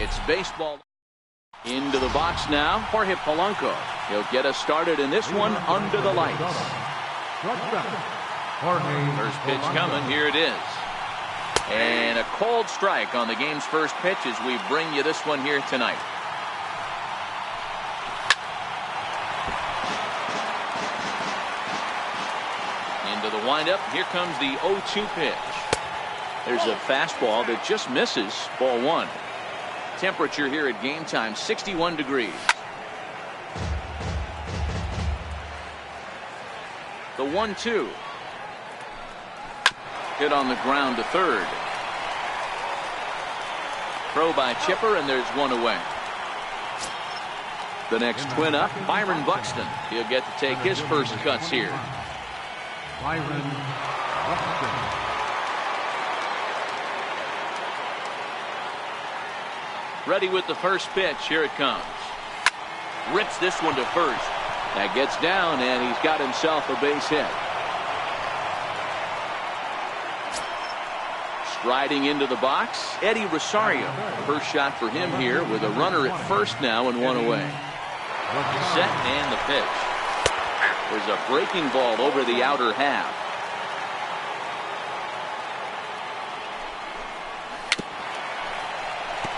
It's baseball. Into the box now, Jorge Polanco. He'll get us started in this one under the lights. First pitch coming. Here it is. And a cold strike on the game's first pitch as we bring you this one here tonight. Into the windup. Here comes the 0-2 pitch. There's a fastball that just misses. Ball one. Temperature here at game time 61 degrees. The 1-2. Hit on the ground to third. Throw by Chipper, and there's one away. The next twin up, Byron Buxton. He'll get to take his first cuts here. Byron Buxton. Ready with the first pitch. Here it comes. Rips this one to first. That gets down, and he's got himself a base hit. Striding into the box, Eddie Rosario. First shot for him here with a runner at first now and one away. Set and the pitch. There's a breaking ball over the outer half.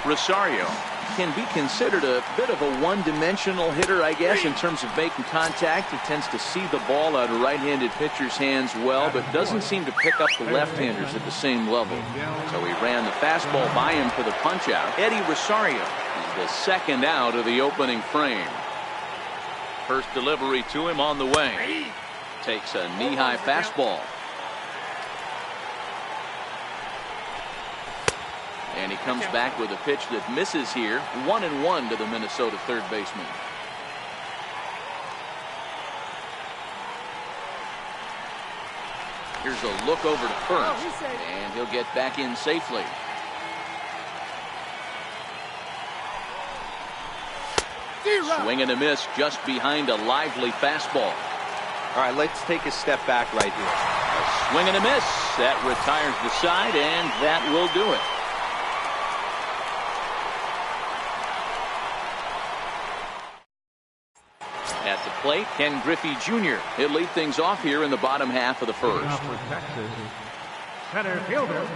Rosario can be considered a bit of a one-dimensional hitter, I guess, in terms of making contact. He tends to see the ball out of right-handed pitchers' hands well, but doesn't seem to pick up the left-handers at the same level. So he ran the fastball by him for the punch-out. Eddie Rosario is the second out of the opening frame. First delivery to him on the way. Takes a knee-high fastball. And he comes back with a pitch that misses here. 1-1 to the Minnesota third baseman. Here's a look over to first. And he'll get back in safely. Swing and a miss just behind a lively fastball. All right, let's take a step back right here. A swing and a miss. That retires the side, and that will do it. At the plate, Ken Griffey Jr. He'll lead things off here in the bottom half of the first. Center fielder,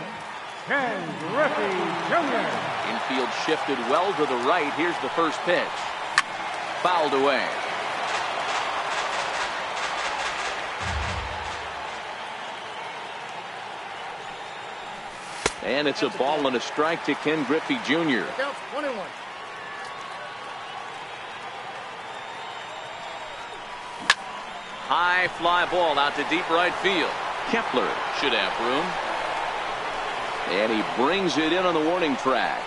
Ken Griffey Jr. Infield shifted well to the right. Here's the first pitch. Fouled away. And it's a ball and a strike to Ken Griffey Jr. Counts 1-1. High fly ball out to deep right field. Kepler should have room. And he brings it in on the warning track.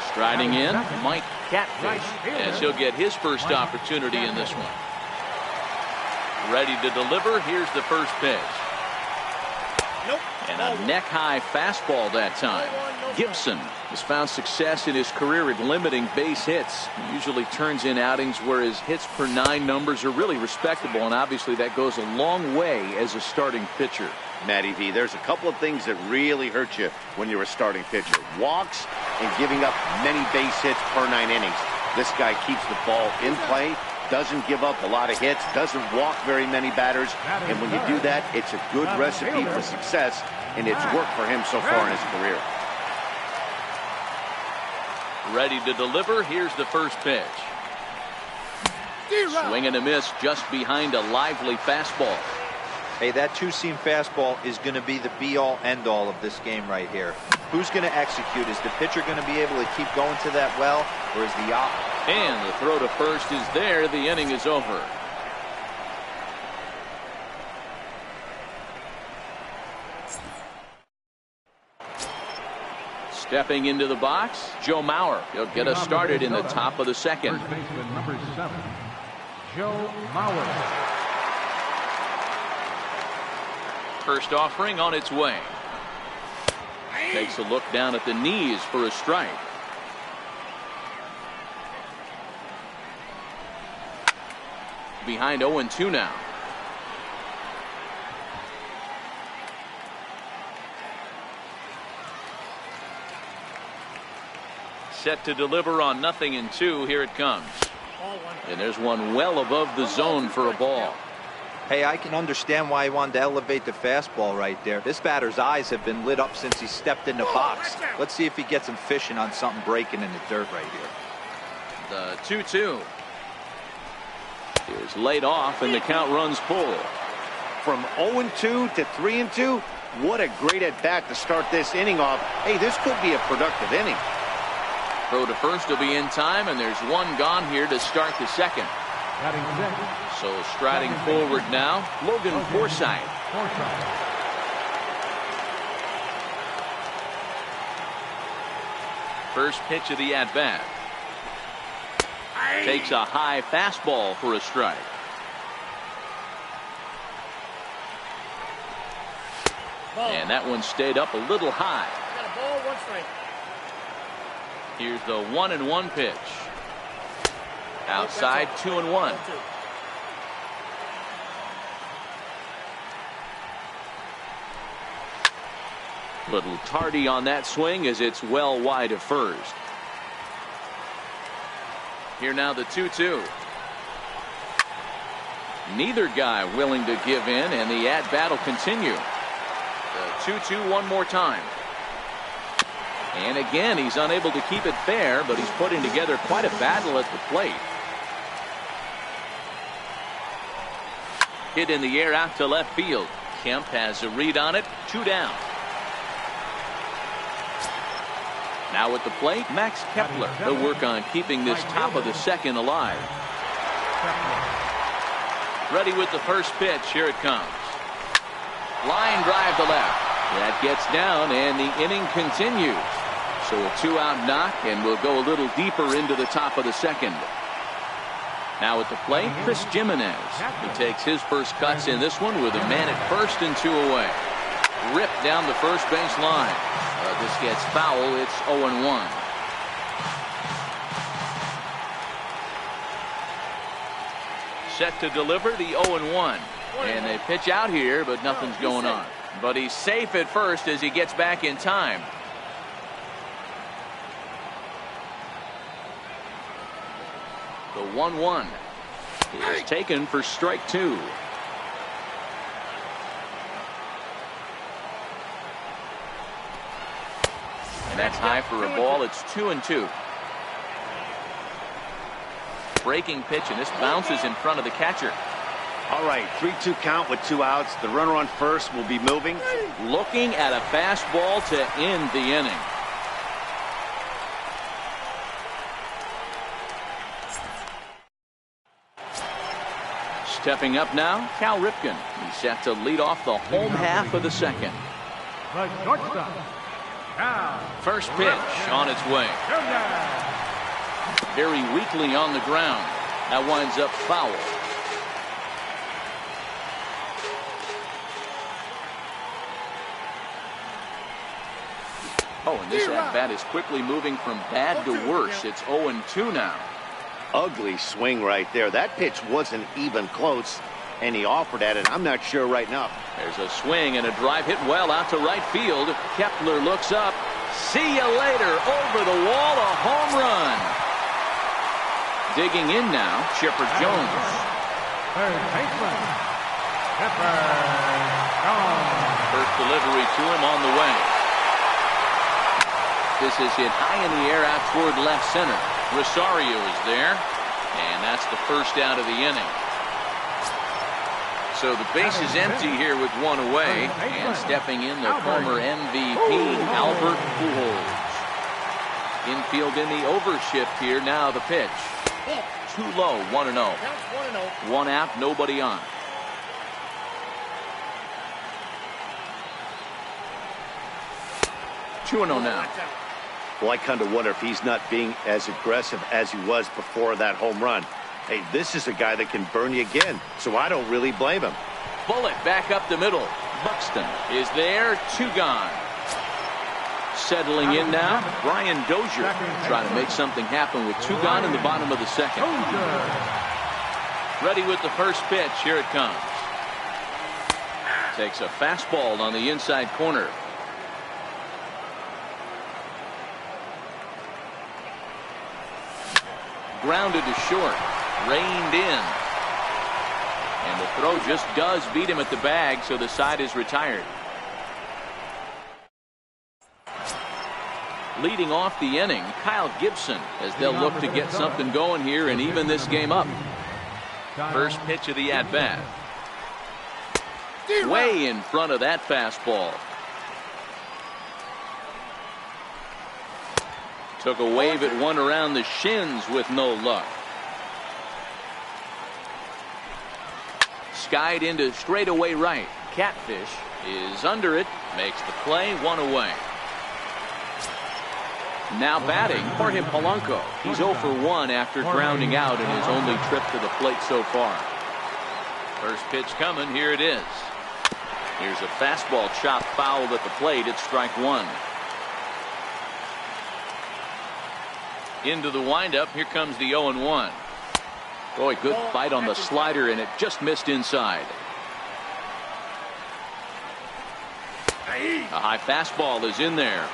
Striding in, Mike Catfish, as he'll get his first opportunity in this one. Ready to deliver. Here's the first pitch. And a neck-high fastball that time. Gibson has found success in his career at limiting base hits. He usually turns in outings where his hits per 9 numbers are really respectable, and obviously that goes a long way as a starting pitcher. Matty V, there's a couple of things that really hurt you when you're a starting pitcher. Walks and giving up many base hits per 9 innings. This guy keeps the ball in play, doesn't give up a lot of hits, doesn't walk very many batters, and when you do that, it's a good recipe for success, and it's worked for him so far in his career. Ready to deliver. Here's the first pitch. Swing and a miss just behind a lively fastball. Hey, that two-seam fastball is going to be the be-all, end-all of this game right here. Who's going to execute? Is the pitcher going to be able to keep going to that well, or is the opposite? And the throw to first is there. The inning is over. Stepping into the box, Joe Mauer. He'll get us started in the top of the second. First baseman number 7, Joe Mauer. First offering on its way. Takes a look down at the knees for a strike. Behind 0-2 now. Set to deliver on 0-2. Here it comes. And there's one well above the zone for a ball. Hey, I can understand why he wanted to elevate the fastball right there. This batter's eyes have been lit up since he stepped in the box. Let's see if he gets him fishing on something breaking in the dirt right here. The 2-2 is laid off, and the count runs full. From 0-2 to 3-2, what a great at bat to start this inning off. Hey, this could be a productive inning. Throw to first will be in time, and there's one gone here to start the second. So striding forward now, Logan Forsythe. First pitch of the at-bat. Takes a high fastball for a strike. And that one stayed up a little high. Got a ball, 1 strike. Here's the 1-1 pitch. Outside, 2-1. Little tardy on that swing as it's well wide of first. Here now the 2-2. Neither guy willing to give in, and the at-bat will continue. The 2-2 one more time. And again, he's unable to keep it fair, but he's putting together quite a battle at the plate. Hit in the air out to left field. Kemp has a read on it. 2 down. Now at the plate, Max Kepler. He'll work on keeping this top of the second alive. Ready with the first pitch. Here it comes. Line drive to left. That gets down, and the inning continues. So a 2-out knock, and we'll go a little deeper into the top of the second. Now at the plate, Chris Jimenez. He takes his first cuts in this one with a man at first and 2 away. Ripped down the first base line. This gets foul. It's 0-1. Set to deliver the 0-1. And they pitch out here, but nothing's going on. But he's safe at first as he gets back in time. The 1-1 is taken for strike 2. And that's high for a ball. It's 2-2. Breaking pitch, and this bounces in front of the catcher. All right, 3-2 count with 2 outs. The runner on first will be moving. Looking at a fastball to end the inning. Stepping up now, Cal Ripken. He's set to lead off the home half of the second. The shortstop, Cal. First pitch on its way. Very weakly on the ground. That winds up foul. Oh, and this at-bat is quickly moving from bad to worse. It's 0-2 now. Ugly swing right there. That pitch wasn't even close, and he offered at it. I'm not sure right now. There's a swing and a drive hit well out to right field. Kepler looks up. See you later. Over the wall, a home run. Digging in now, Chipper Jones. Third baseman, Chipper Jones. First delivery to him on the way. This is hit high in the air out toward left center. Rosario is there, and that's the first out of the inning. So the base is empty here with 1 away, and stepping in the former MVP, Albert Pujols. Infield in the overshift here. Now the pitch. Too low, 1-0. 1 out, nobody on. Two 2-0 now. Well, I kind of wonder if he's not being as aggressive as he was before that home run. Hey, this is a guy that can burn you again, so I don't really blame him. Bullet back up the middle. Buxton is there. 2 gone. Settling in now, Brian Dozier trying to make something happen with 2 gone in the bottom of the second. Ready with the first pitch. Here it comes. Takes a fastball on the inside corner. grounded to short. Reined in. And the throw just does beat him at the bag, so the side is retired. Leading off the inning, Kyle Gibson, as they'll look to get something going here and even this game up. First pitch of the at-bat. Way in front of that fastball. Took a wave at one around the shins with no luck. Skied into straightaway right. Catfish is under it. Makes the play, one away. Now batting, Jorge Polanco. He's 0 for 1 after grounding out in his only trip to the plate so far. First pitch coming, here it is. Here's a fastball chopped foul at the plate. It's strike one. Into the windup, here comes the 0-1. Boy, good bite on the slider, and it just missed inside. A high fastball is in there.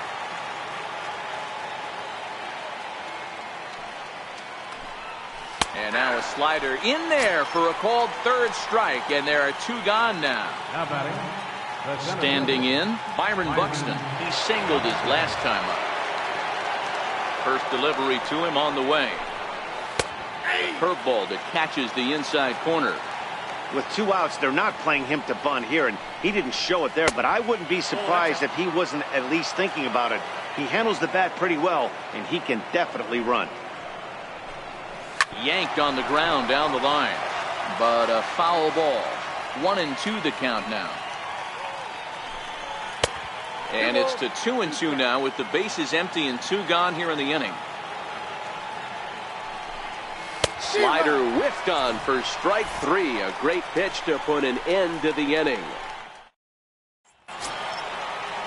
And now a slider in there for a called third strike, and there are two gone now. Standing in, Byron Buxton. He singled his last time up. First delivery to him on the way. Curveball that catches the inside corner. With 2 outs, they're not playing him to bunt here, and he didn't show it there, but I wouldn't be surprised if he wasn't at least thinking about it. He handles the bat pretty well, and he can definitely run. Yanked on the ground down the line, but a foul ball. 1-2 the count now. And it's to 2-2 now with the bases empty and 2 gone here in the inning. Slider whiffed on for strike 3. A great pitch to put an end to the inning.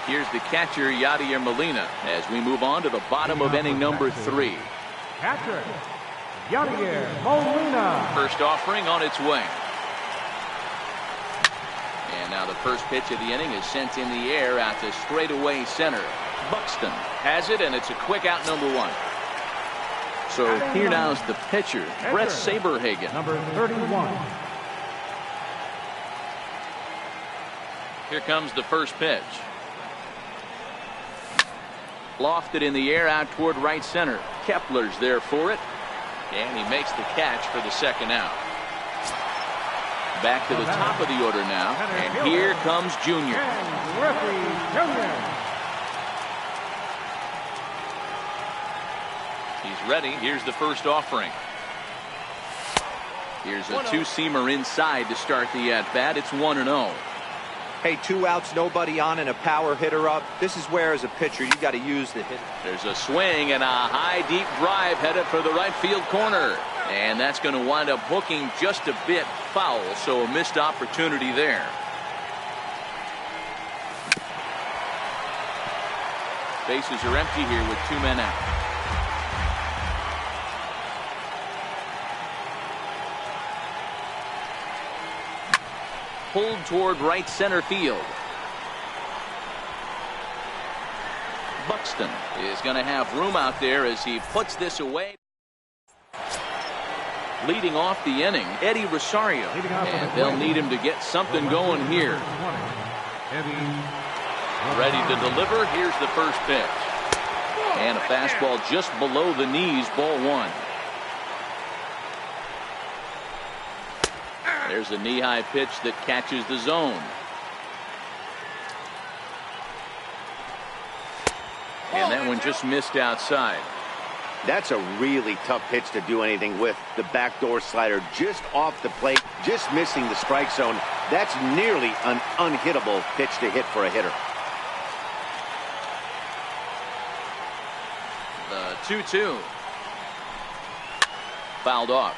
Here's the catcher, Yadier Molina, as we move on to the bottom of inning number 3. Catcher, Yadier Molina. First offering on its way. And now the first pitch of the inning is sent in the air out to straightaway center. Buxton has it, and it's a quick out, number 1. So here now is the pitcher, Brett Saberhagen. Number 31. Here comes the first pitch. Lofted in the air out toward right center. Kepler's there for it, and he makes the catch for the second out. Back to the top of the order now, and here comes Junior. He's ready. Here's the first offering. Here's a two-seamer inside to start the at-bat. It's 1-0. Hey, 2 outs, nobody on, and a power hitter up. This is where, as a pitcher, you got to use the hit. There's a swing and a high, deep drive headed for the right field corner. And that's going to wind up hooking just a bit foul, so a missed opportunity there. Bases are empty here with 2 men out. Pulled toward right center field. Buxton is going to have room out there as he puts this away. Leading off the inning, Eddie Rosario, and they'll need him to get something going here. Ready to deliver. Here's the first pitch, and a fastball just below the knees, ball 1. There's a knee-high pitch that catches the zone. And that one just missed outside. That's a really tough pitch to do anything with. The backdoor slider just off the plate, just missing the strike zone. That's nearly an unhittable pitch to hit for a hitter. The 2-2. Fouled off.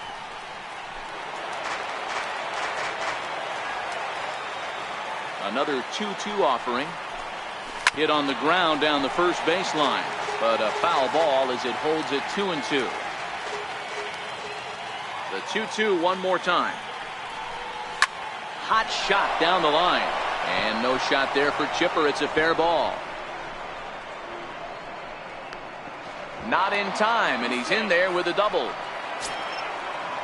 Another 2-2 offering. Hit on the ground down the first baseline, but a foul ball as it holds it 2-2. The 2-2 one more time. Hot shot down the line, and no shot there for Chipper. It's a fair ball. Not in time, and he's in there with a double.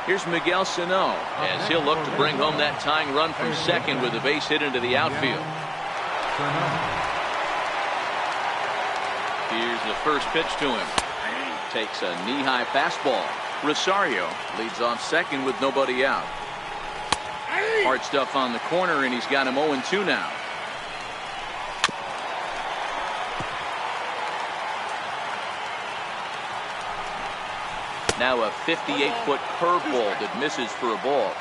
Here's Miguel Sano as he'll look to bring home that tying run from second with a base hit into the outfield. Here's the first pitch to him. Takes a knee-high fastball. Rosario leads off second with nobody out. Hard stuff on the corner, and he's got him 0-2 now. Now a 58-foot curveball that misses for a ball.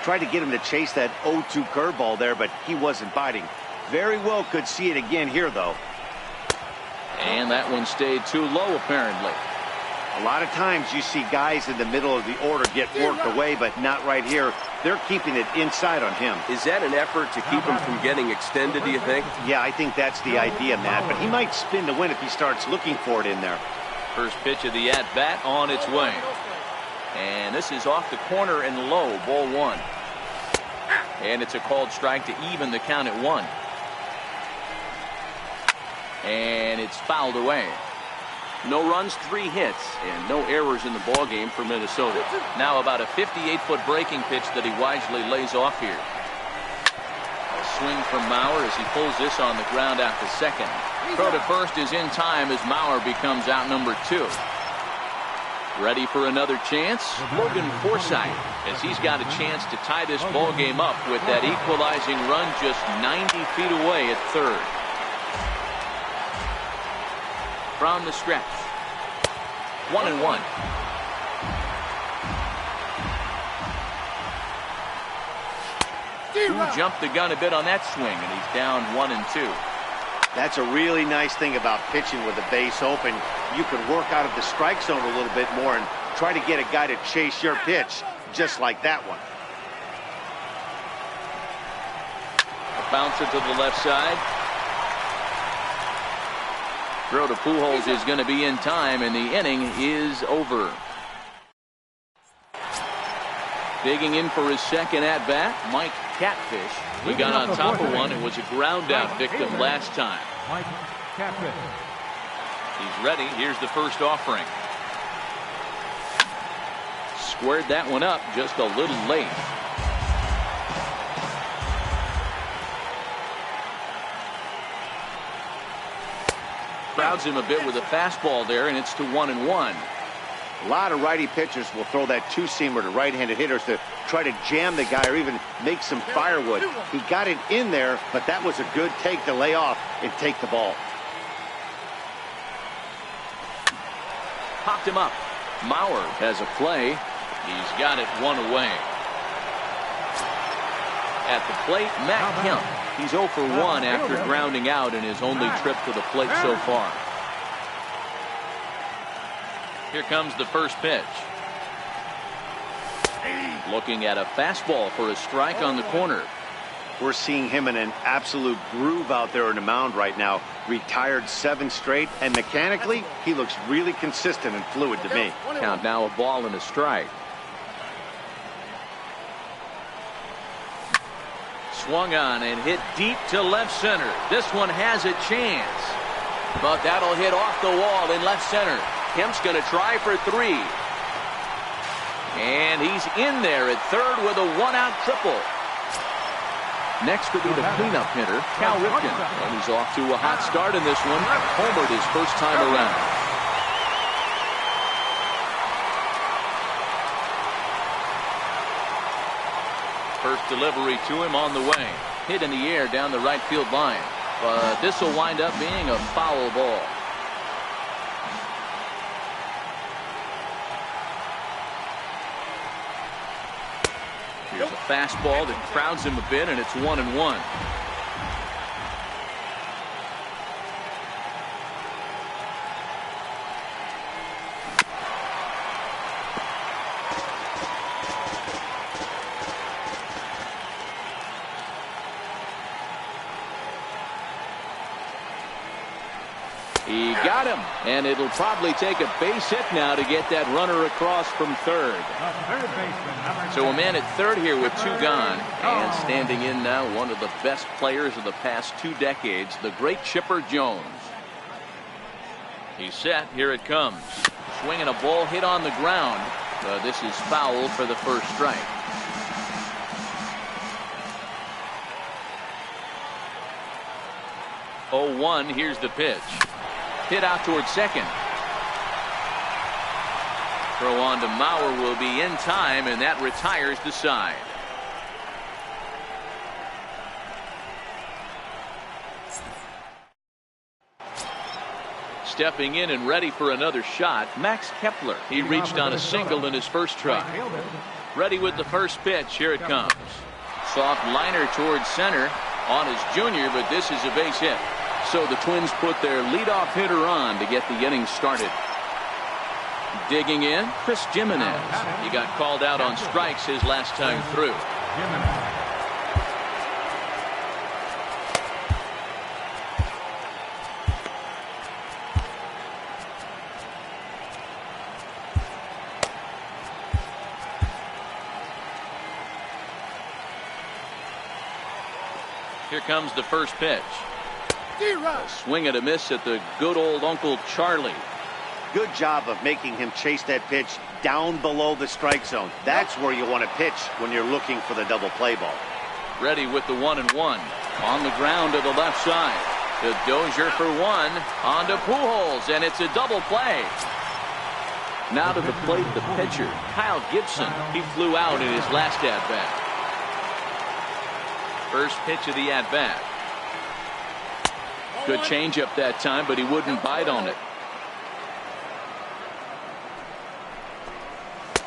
Tried to get him to chase that 0-2 curveball there, but he wasn't biting. Very well could see it again here, though. And that one stayed too low, apparently. A lot of times you see guys in the middle of the order get worked away, but not right here. They're keeping it inside on him. Is that an effort to keep him from getting extended, do you think? Yeah, I think that's the idea, Matt. But he might spin to win if he starts looking for it in there. First pitch of the at-bat on its way. And this is off the corner and low, ball one. And it's a called strike to even the count at 1. And it's fouled away. No runs, 3 hits, and no errors in the ballgame for Minnesota. Now about a 58-foot breaking pitch that he wisely lays off here. A swing from Mauer as he pulls this on the ground out to second. Throw to first is in time as Mauer becomes out number 2. Ready for another chance? Logan Forsythe, as he's got a chance to tie this ball game up with that equalizing run just 90 feet away at third. From the stretch. 1-1. Who jumped the gun a bit on that swing, and he's down 1-2. That's a really nice thing about pitching with the base open. You can work out of the strike zone a little bit more and try to get a guy to chase your pitch, just like that one. A bouncer to the left side. Throw to Pujols is going to be in time, and the inning is over. Digging in for his second at-bat, Mike Catfish. He got on top of one and was a ground-out victim last time. Mike Catfish. He's ready. Here's the first offering. Squared that one up just a little late. Crowds him a bit with a fastball there, and it's to 1-1. A lot of righty pitchers will throw that two-seamer to right-handed hitters to try to jam the guy or even make some firewood. He got it in there, but that was a good take to lay off and take the ball. Popped him up. Mauer has a play. He's got it 1 away. At the plate, Matt Kemp. He's 0 for 1 after grounding out in his only trip to the plate so far. Here comes the first pitch. Looking at a fastball for a strike on the corner. We're seeing him in an absolute groove out there on the mound right now. Retired 7 straight, and mechanically, he looks really consistent and fluid to me. Count now a ball and a strike. Swung on and hit deep to left center. This one has a chance, but that'll hit off the wall in left center. Kemp's going to try for 3. And he's in there at third with a 1-out triple. Next will be the cleanup hitter, Cal Ripken. And he's off to a hot start in this one. Homered his first time around. First delivery to him on the way. Hit in the air down the right field line. But this will wind up being a foul ball. Here's a fastball that crowds him a bit, and it's 1-1. He got him, and it'll probably take a base hit now to get that runner across from third. So a man at third here with 2 gone, and standing in now one of the best players of the past 2 decades, the great Chipper Jones. He's set. Here it comes. Swinging a ball hit on the ground. This is foul for the first strike. 0-1. Here's the pitch. Hit out towards second. Throw on to Mauer will be in time, and that retires the side. Stepping in and ready for another shot, Max Kepler. He reached on a single in his first try. Ready with the first pitch. Here it comes. Soft liner towards center on his junior, but this is a base hit. So the Twins put their leadoff hitter on to get the inning started. Digging in, Chris Jimenez. He got called out on strikes his last time through. Here comes the first pitch. A swing and a miss at the good old Uncle Charlie. Good job of making him chase that pitch down below the strike zone. That's where you want to pitch when you're looking for the double play ball. Ready with the 1-1. On the ground to the left side. To Dozier for one. On to Pujols, and it's a double play. Now to the plate, the pitcher, Kyle Gibson. He flew out in his last at-bat. First pitch of the at-bat. Good changeup that time, but he wouldn't bite on it.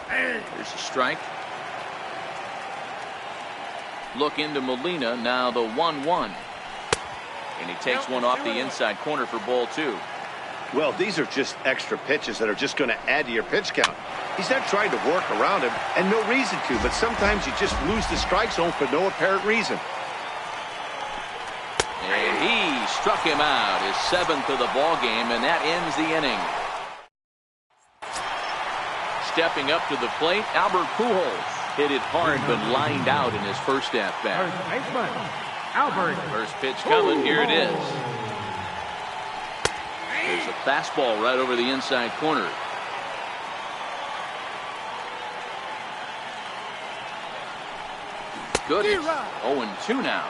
There's a strike. Look into Molina. Now the 1-1. And he takes one off the inside corner for ball 2. Well, these are just extra pitches that are just going to add to your pitch count. He's not trying to work around him, and no reason to, but sometimes you just lose the strike zone for no apparent reason. And he struck him out, his 7th of the ball game, and that ends the inning. Stepping up to the plate, Albert Pujols. Hit it hard, but lined out in his first at-bat. First pitch coming, here it is. There's a fastball right over the inside corner. Goodness, 0-2 now.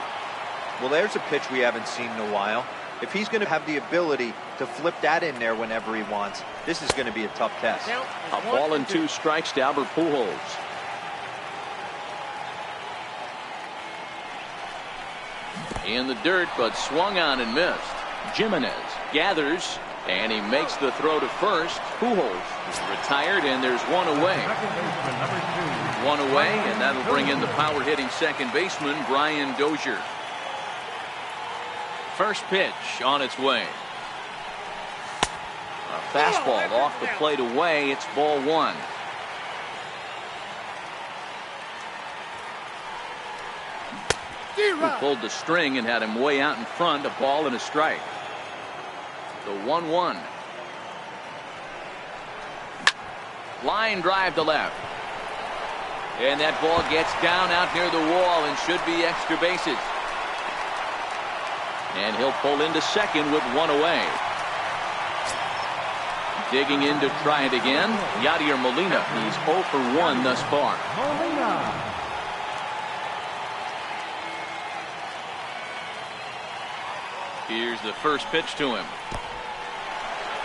Well, there's a pitch we haven't seen in a while. If he's going to have the ability to flip that in there whenever he wants, this is going to be a tough test. A ball and 2 strikes to Albert Pujols. In the dirt, but swung on and missed. Jimenez gathers, and he makes the throw to first. Pujols is retired, and there's one away. One away, and that'll bring in the power-hitting second baseman, Brian Dozier. First pitch on its way. A fastball off the plate away. It's ball 1. He pulled the string and had him way out in front. A ball and a strike. The 1-1. Line drive to left. And that ball gets down out near the wall and should be extra bases. And he'll pull into second with one away. Digging in to try it again, Yadier Molina. He's 0 for 1 thus far. Here's the first pitch to him.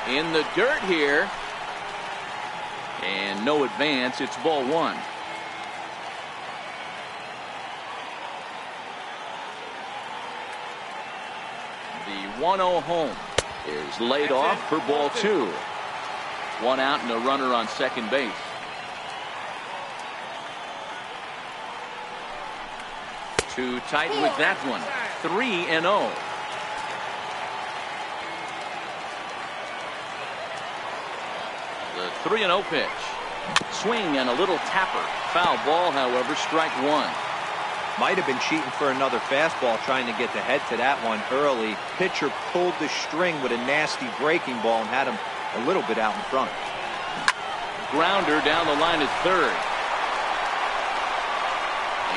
In the dirt here. And no advance. It's ball 1. The 1-0 home is laid off for ball 2. 1 out and a runner on second base. Too tight with that one. 3-0. The 3-0 pitch. Swing and a little tapper. Foul ball, however, strike 1. Might have been cheating for another fastball, trying to get the head to that one early. Pitcher pulled the string with a nasty breaking ball and had him a little bit out in front. Grounder down the line at third.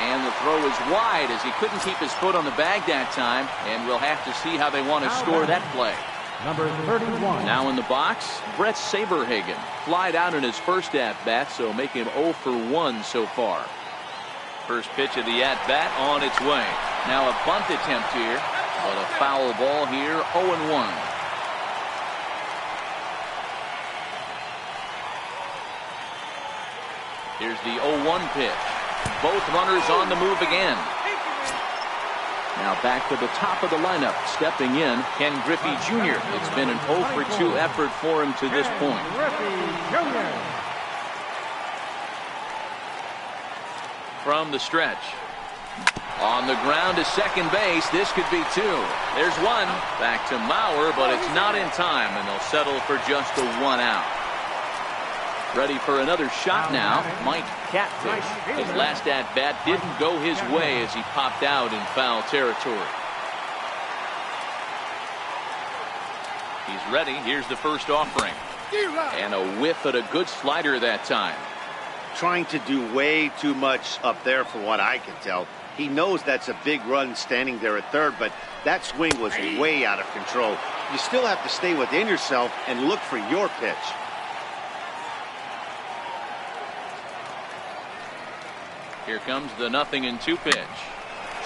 And the throw is wide as he couldn't keep his foot on the bag that time, and we'll have to see how they want to score that play. Number 31. Now in the box, Brett Saberhagen. Flied out in his first at-bat, so make him 0 for 1 so far. First pitch of the at-bat on its way. Now a bunt attempt here, but a foul ball here, 0-1. Here's the 0-1 pitch. Both runners on the move again. Now back to the top of the lineup. Stepping in, Ken Griffey Jr. It's been an 0 for 2 effort for him to this point. From the stretch. On the ground to second base. This could be 2. There's 1. Back to Mauer, but it's not in time, and they'll settle for just a 1 out. Ready for another shot now, Mike Catfish. His last at-bat didn't go his way as he popped out in foul territory. He's ready. Here's the first offering. And a whiff at a good slider that time. Trying to do way too much up there from what I can tell. He knows that's a big run standing there at third, but that swing was way out of control. You still have to stay within yourself and look for your pitch. Here comes the 0-2 pitch.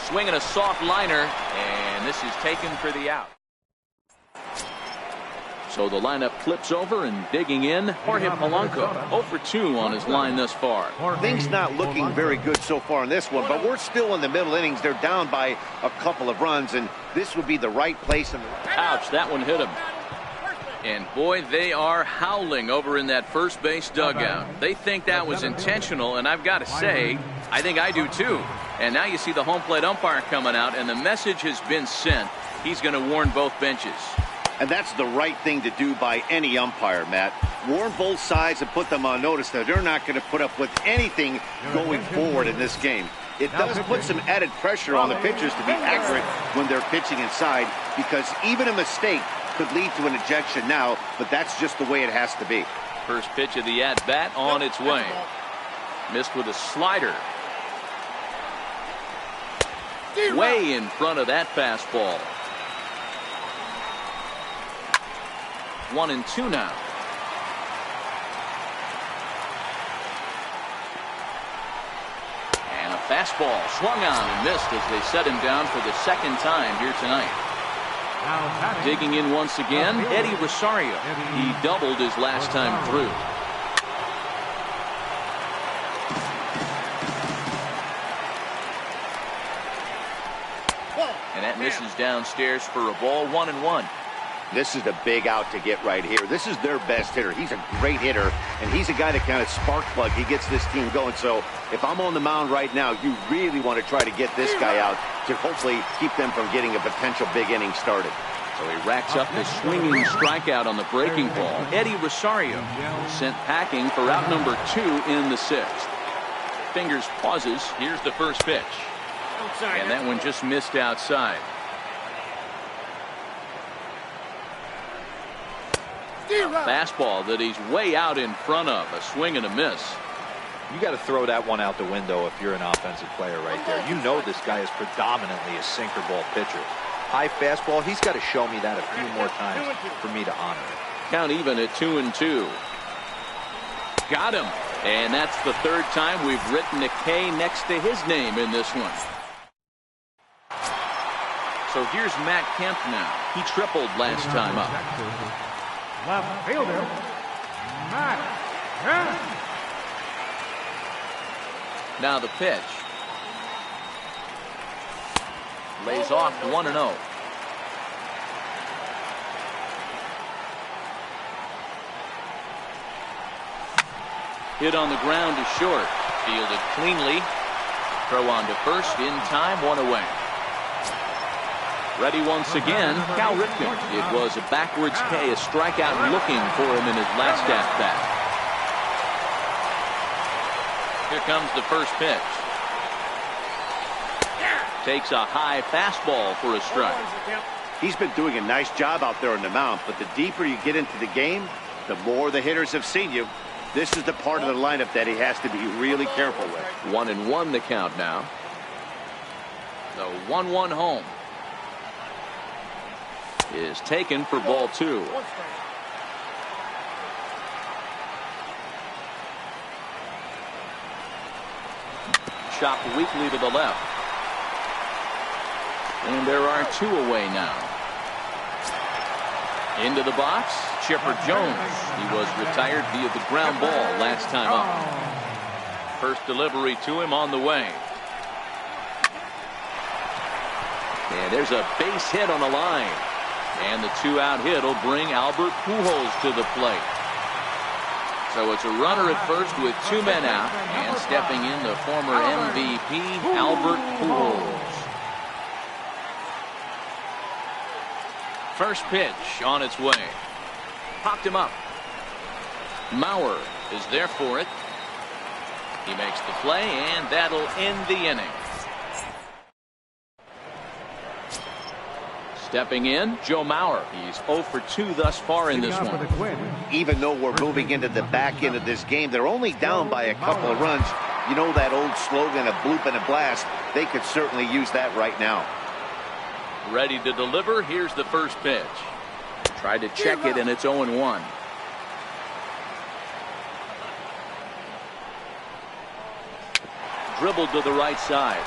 Swinging a soft liner, and this is taken for the out. So the lineup flips over and digging in, Jorge Polanco, 0 for 2 on his line thus far. Things not looking very good so far in this one, but we're still in the middle innings. They're down by a couple of runs, and this would be the right place. Ouch, that one hit him. And boy, they are howling over in that first base dugout. They think that was intentional, and I've got to say, I think I do too. And now you see the home plate umpire coming out, and the message has been sent. He's going to warn both benches. And that's the right thing to do by any umpire, Matt. Warn both sides and put them on notice that they're not going to put up with anything going forward in this game. It does put some added pressure on the pitchers to be accurate when they're pitching inside, because even a mistake could lead to an ejection now, but that's just the way it has to be. First pitch of the at-bat on its way. Missed with a slider. Way in front of that fastball. 1-2 now. And a fastball swung on and missed as they set him down for the second time here tonight. Digging in once again, Eddie Rosario. He doubled his last time through. And that misses downstairs for a ball, 1-1. This is the big out to get right here. This is their best hitter. He's a great hitter, and he's a guy that kind of spark plug. He gets this team going. So if I'm on the mound right now, you really want to try to get this guy out to hopefully keep them from getting a potential big inning started. So he racks up the swinging strikeout on the breaking ball. Eddie Rosario sent packing for out number 2 in the 6th. Fingers pauses. Here's the first pitch. And that one just missed outside. Fastball that he's way out in front of. A swing and a miss. You got to throw that one out the window if you're an offensive player right there. You know this guy is predominantly a sinker ball pitcher. High fastball, he's got to show me that a few more times for me to honor it. Count even at 2-2. Got him. And that's the third time we've written a K next to his name in this one. So here's Matt Kemp now. He tripled last time up. Left fielder, Matt Kemp. Now the pitch. Lays off 1-0. Hit on the ground to short. Fielded cleanly. Throw on to first in time, 1 away. Ready once again, Cal Ripken. It was a backwards K, a strikeout looking for him in his last at-bat. Here comes the first pitch. Takes a high fastball for a strike. He's been doing a nice job out there on the mound, but the deeper you get into the game, the more the hitters have seen you. This is the part of the lineup that he has to be really careful with. 1-1 the count now. The 1-1 home. is taken for ball 2. Chopped weakly to the left. And there are 2 away now. Into the box, Chipper Jones. He was retired via the ground ball last time up. First delivery to him on the way. And there's a base hit on the line. And the 2-out hit will bring Albert Pujols to the plate. So it's a runner at first with 2 men out. And stepping in the former MVP, Albert Pujols. First pitch on its way. Popped him up. Mauer is there for it. He makes the play, and that'll end the inning. Stepping in, Joe Mauer. He's 0 for 2 thus far in this one. Even though we're moving into the back end of this game, they're only down by a couple of runs. You know that old slogan, a bloop and a blast. They could certainly use that right now. Ready to deliver. Here's the first pitch. Tried to check it, and it's 0-1. Dribbled to the right side.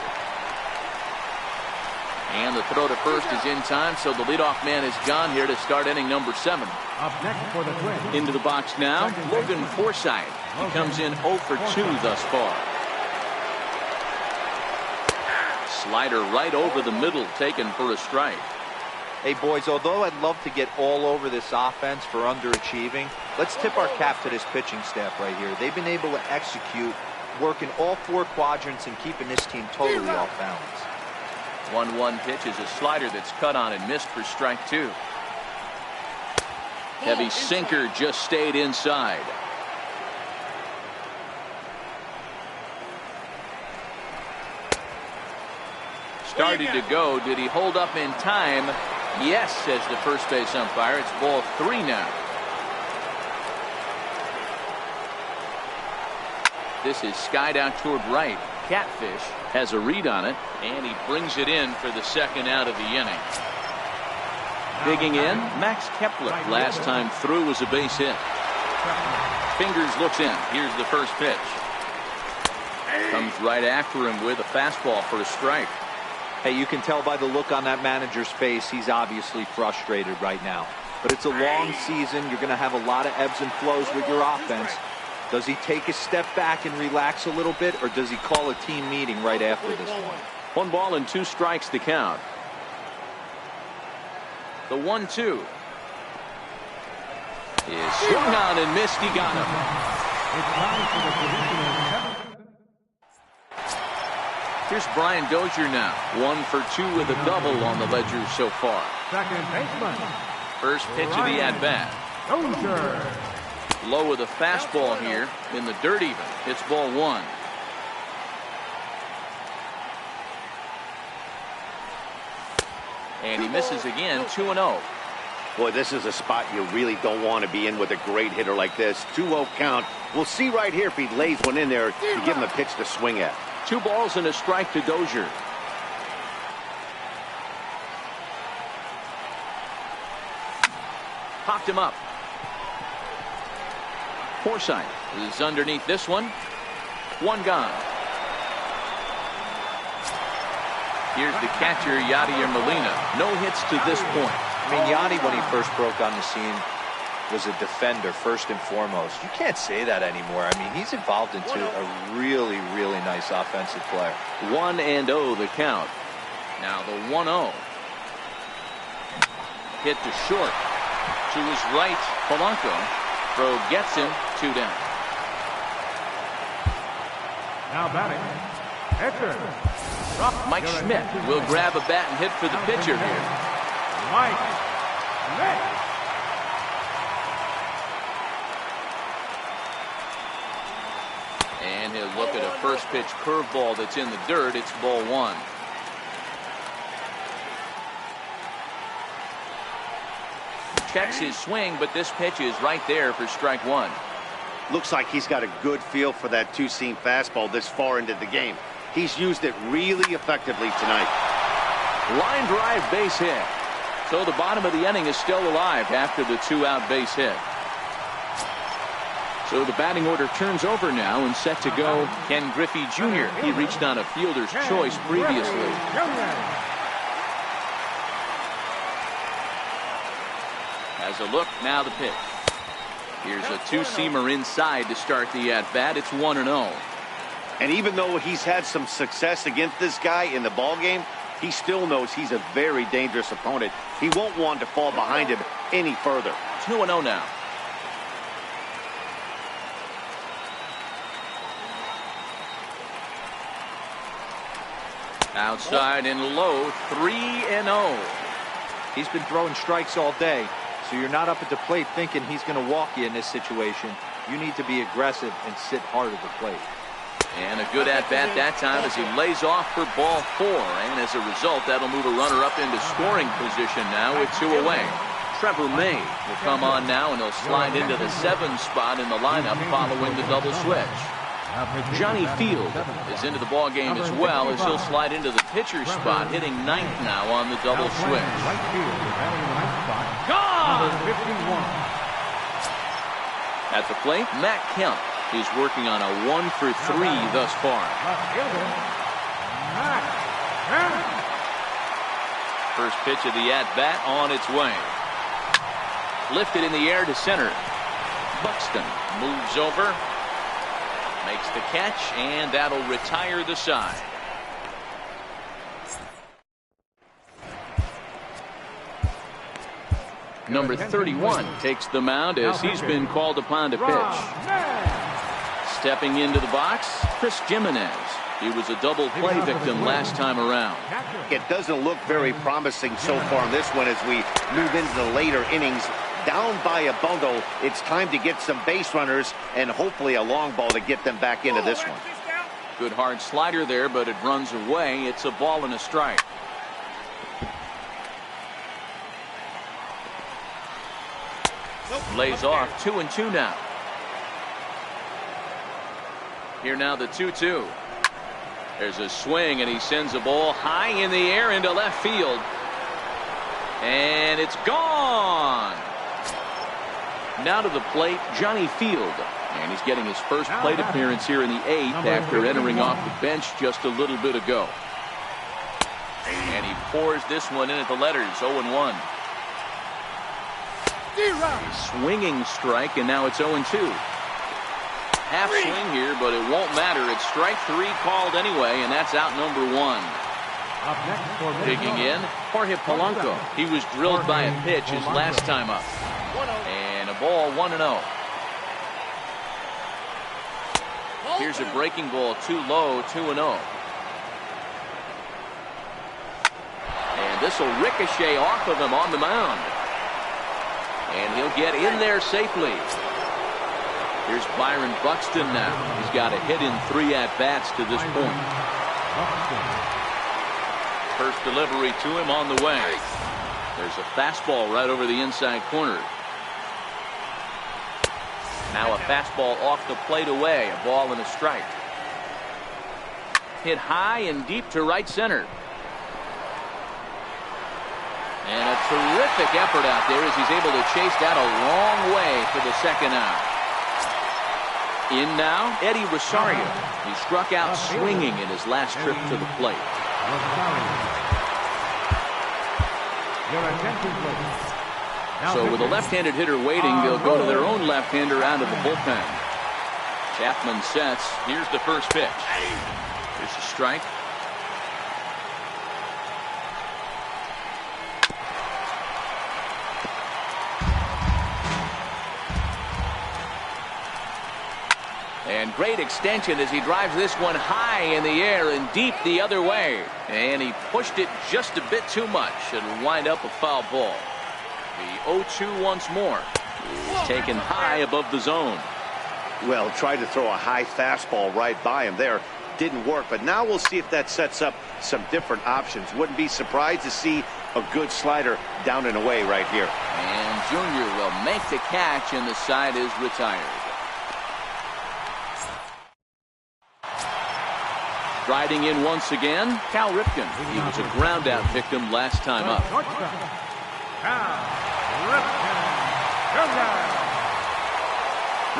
And the throw to first is in time, so the leadoff man is gone here to start inning number 7. Up next for the Twins. Into the box now, Logan Forsythe. He comes in 0 for 2 thus far. Slider right over the middle, taken for a strike. Hey, boys, although I'd love to get all over this offense for underachieving, let's tip our cap to this pitching staff right here. They've been able to execute, working all 4 quadrants and keeping this team totally off balance. 1-1 pitch is a slider that's cut on and missed for strike 2. Heavy sinker just stayed inside. Started to go. Did he hold up in time? Yes, says the first base umpire. It's ball 3 now. This is skied out toward right. Catfish has a read on it, and he brings it in for the 2nd out of the inning. Digging in, Max Kepler. Last time through was a base hit. Fingers looks in. Here's the first pitch. Comes right after him with a fastball for a strike. Hey, you can tell by the look on that manager's face, he's obviously frustrated right now. But it's a long season. You're going to have a lot of ebbs and flows with your offense. Does he take a step back and relax a little bit, or does he call a team meeting right after this one? 1 ball and 2 strikes to count. The 1-2 is swung on and missed. He got him. Here's Brian Dozier now. 1 for 2 with a double on the ledger so far. Second baseman. First pitch of the at-bat. Dozier. Low with a fastball here in the dirt even. It's ball 1. And he misses again. 2-0. Boy, this is a spot you really don't want to be in with a great hitter like this. 2-0 count. We'll see right here if he lays one in there to give him a pitch to swing at. 2 balls and a strike to Dozier. Popped him up. Forsythe is underneath this one. 1 gone. Here's the catcher, Yadier Molina. No hits to this point. I mean, Yadi, when he first broke on the scene, was a defender first and foremost. You can't say that anymore. I mean, he's evolved into a really, really nice offensive player. 1-0 the count. Now the 1-0. Hit to short. To his right, Polanco. Throw gets him. 2 down. Now batting. Pitcher. Mike Schmidt will grab a bat and hit for the pitcher here. Mike Schmidt. And he'll look at a first pitch curveball that's in the dirt. It's ball 1. Checks his swing, but this pitch is right there for strike 1. Looks like he's got a good feel for that 2-seam fastball this far into the game. He's used it really effectively tonight. Line drive base hit. So the bottom of the inning is still alive after the 2-out base hit. So the batting order turns over now, and set to go Ken Griffey Jr. He reached on a fielder's choice previously. Has a look, now the pitch. Here's a two-seamer inside to start the at-bat. It's 1-0. And even though he's had some success against this guy in the ballgame, he still knows he's a very dangerous opponent. He won't want to fall behind him any further. 2-0 now. Outside and low, 3-0. He's been throwing strikes all day, so you're not up at the plate thinking he's going to walk you in this situation. You need to be aggressive and sit hard at the plate. And a good at-bat that time as he lays off for ball 4. And as a result, that'll move a runner up into scoring position now with 2 away. Trevor May will come on now, and he'll slide into the 7 spot in the lineup following the double switch. Johnny Field is into the ball game as well, as he'll slide into the pitcher spot, hitting 9th now on the double switch. Gone! At the plate, Matt Kemp. He's working on a 1 for 3 thus far. First pitch of the at-bat on its way. Lifted in the air to center. Buxton moves over, makes the catch, and that'll retire the side. Number 31 takes the mound as he's been called upon to pitch. Stepping into the box, Chris Jimenez. He was a double play victim last time around. It doesn't look very promising so far in this one as we move into the later innings. Down by a bundle, it's time to get some base runners and hopefully a long ball to get them back into this one. Good hard slider there, but it runs away. It's a ball and a strike. Lays off, 2-2 now. Here now the 2-2. There's a swing, and he sends a ball high in the air into left field. And it's gone. Now to the plate, Johnny Field. And he's getting his first plate appearance here in the 8th after entering off the bench just a little bit ago. And he pours this one in at the letters, 0-1. Swinging strike, and now it's 0-2. Half swing here, but it won't matter. It's strike 3 called anyway, and that's out number 1. Digging in, Jorge Polanco. He was drilled by a pitch his last time up. And a ball, 1-0. Here's a breaking ball, too low, 2-0. And this will ricochet off of him on the mound. And he'll get in there safely. Here's Byron Buxton now. He's got a hit in 3 at-bats to this point. First delivery to him on the way. There's a fastball right over the inside corner. Now a fastball off the plate away. A ball and a strike. Hit high and deep to right center. And a terrific effort out there as he's able to chase that a long way for the second out. In now, Eddie Rosario. He struck out swinging in his last trip to the plate. So with a left-handed hitter waiting, they'll go to their own left-hander out of the bullpen. Chapman sets. Here's the first pitch. Here's a strike. And great extension as he drives this one high in the air and deep the other way. And he pushed it just a bit too much. It'll wind up a foul ball. The 0-2 once more. He's taken high above the zone. Well, tried to throw a high fastball right by him there. Didn't work, but now we'll see if that sets up some different options. Wouldn't be surprised to see a good slider down and away right here. And Junior will make the catch, and the side is retired. Riding in once again, Cal Ripken. He was a ground out victim last time up. Cal Ripken Jr.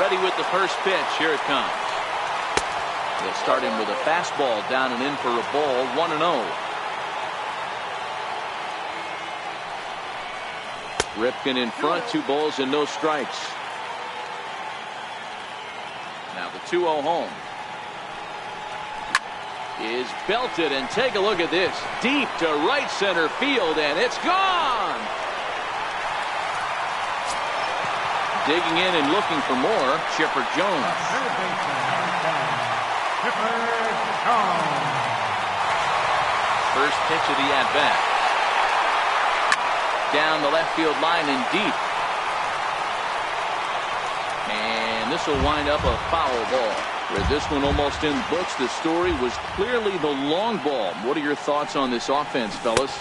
Ready with the first pitch. Here it comes. They'll start him with a fastball down and in for a ball. 1-0. Ripken in front, 2 balls and no strikes. Now the 2-0 home is belted, and take a look at this. Deep to right center field, and it's gone. Digging in and looking for more, Chipper Jones. First pitch of the at-bat. Down the left field line and deep. And this will wind up a foul ball. With this one almost in the books, the story was clearly the long ball. What are your thoughts on this offense, fellas?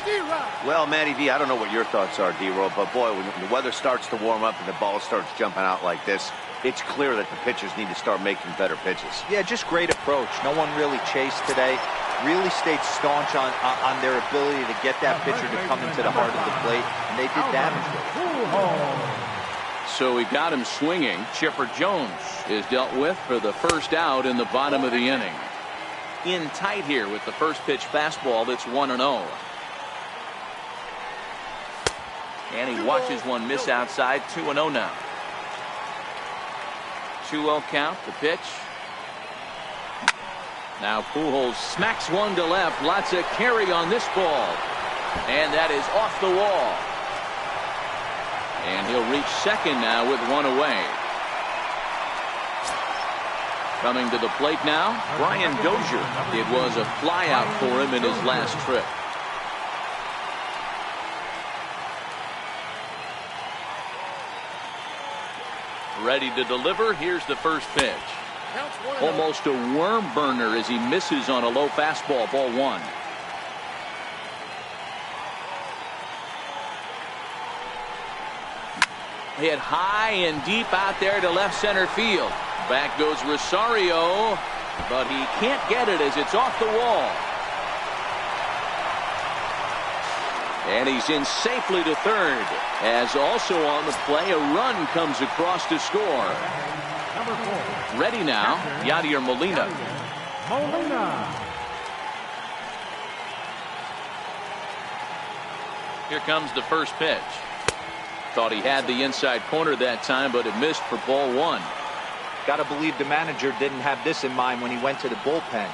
Well, Matty V, I don't know what your thoughts are, D-Roll, but boy, when the weather starts to warm up and the ball starts jumping out like this, it's clear that the pitchers need to start making better pitches. Yeah, just great approach. No one really chased today. Really stayed staunch on their ability to get that pitcher to come into the heart of the plate, and they did damage with it. So he got him swinging. Chipper Jones is dealt with for the first out in the bottom of the inning. In tight here with the first pitch fastball. That's 1-0. And he watches one miss outside. 2-0 now. 2-0 count. The pitch. Now Pujols smacks one to left. Lots of carry on this ball. And that is off the wall. And he'll reach second now with one away. Coming to the plate now, Brian Dozier. It was a flyout for him in his last trip. Ready to deliver. Here's the first pitch. Almost a worm burner as he misses on a low fastball. Ball 1. Hit high and deep out there to left center field. Back goes Rosario, but he can't get it as it's off the wall. And he's in safely to third. As also on the play, a run comes across to score. Ready now, Yadier Molina. Here comes the first pitch. Thought he had the inside corner that time, but it missed for ball 1. Got to believe the manager didn't have this in mind when he went to the bullpen.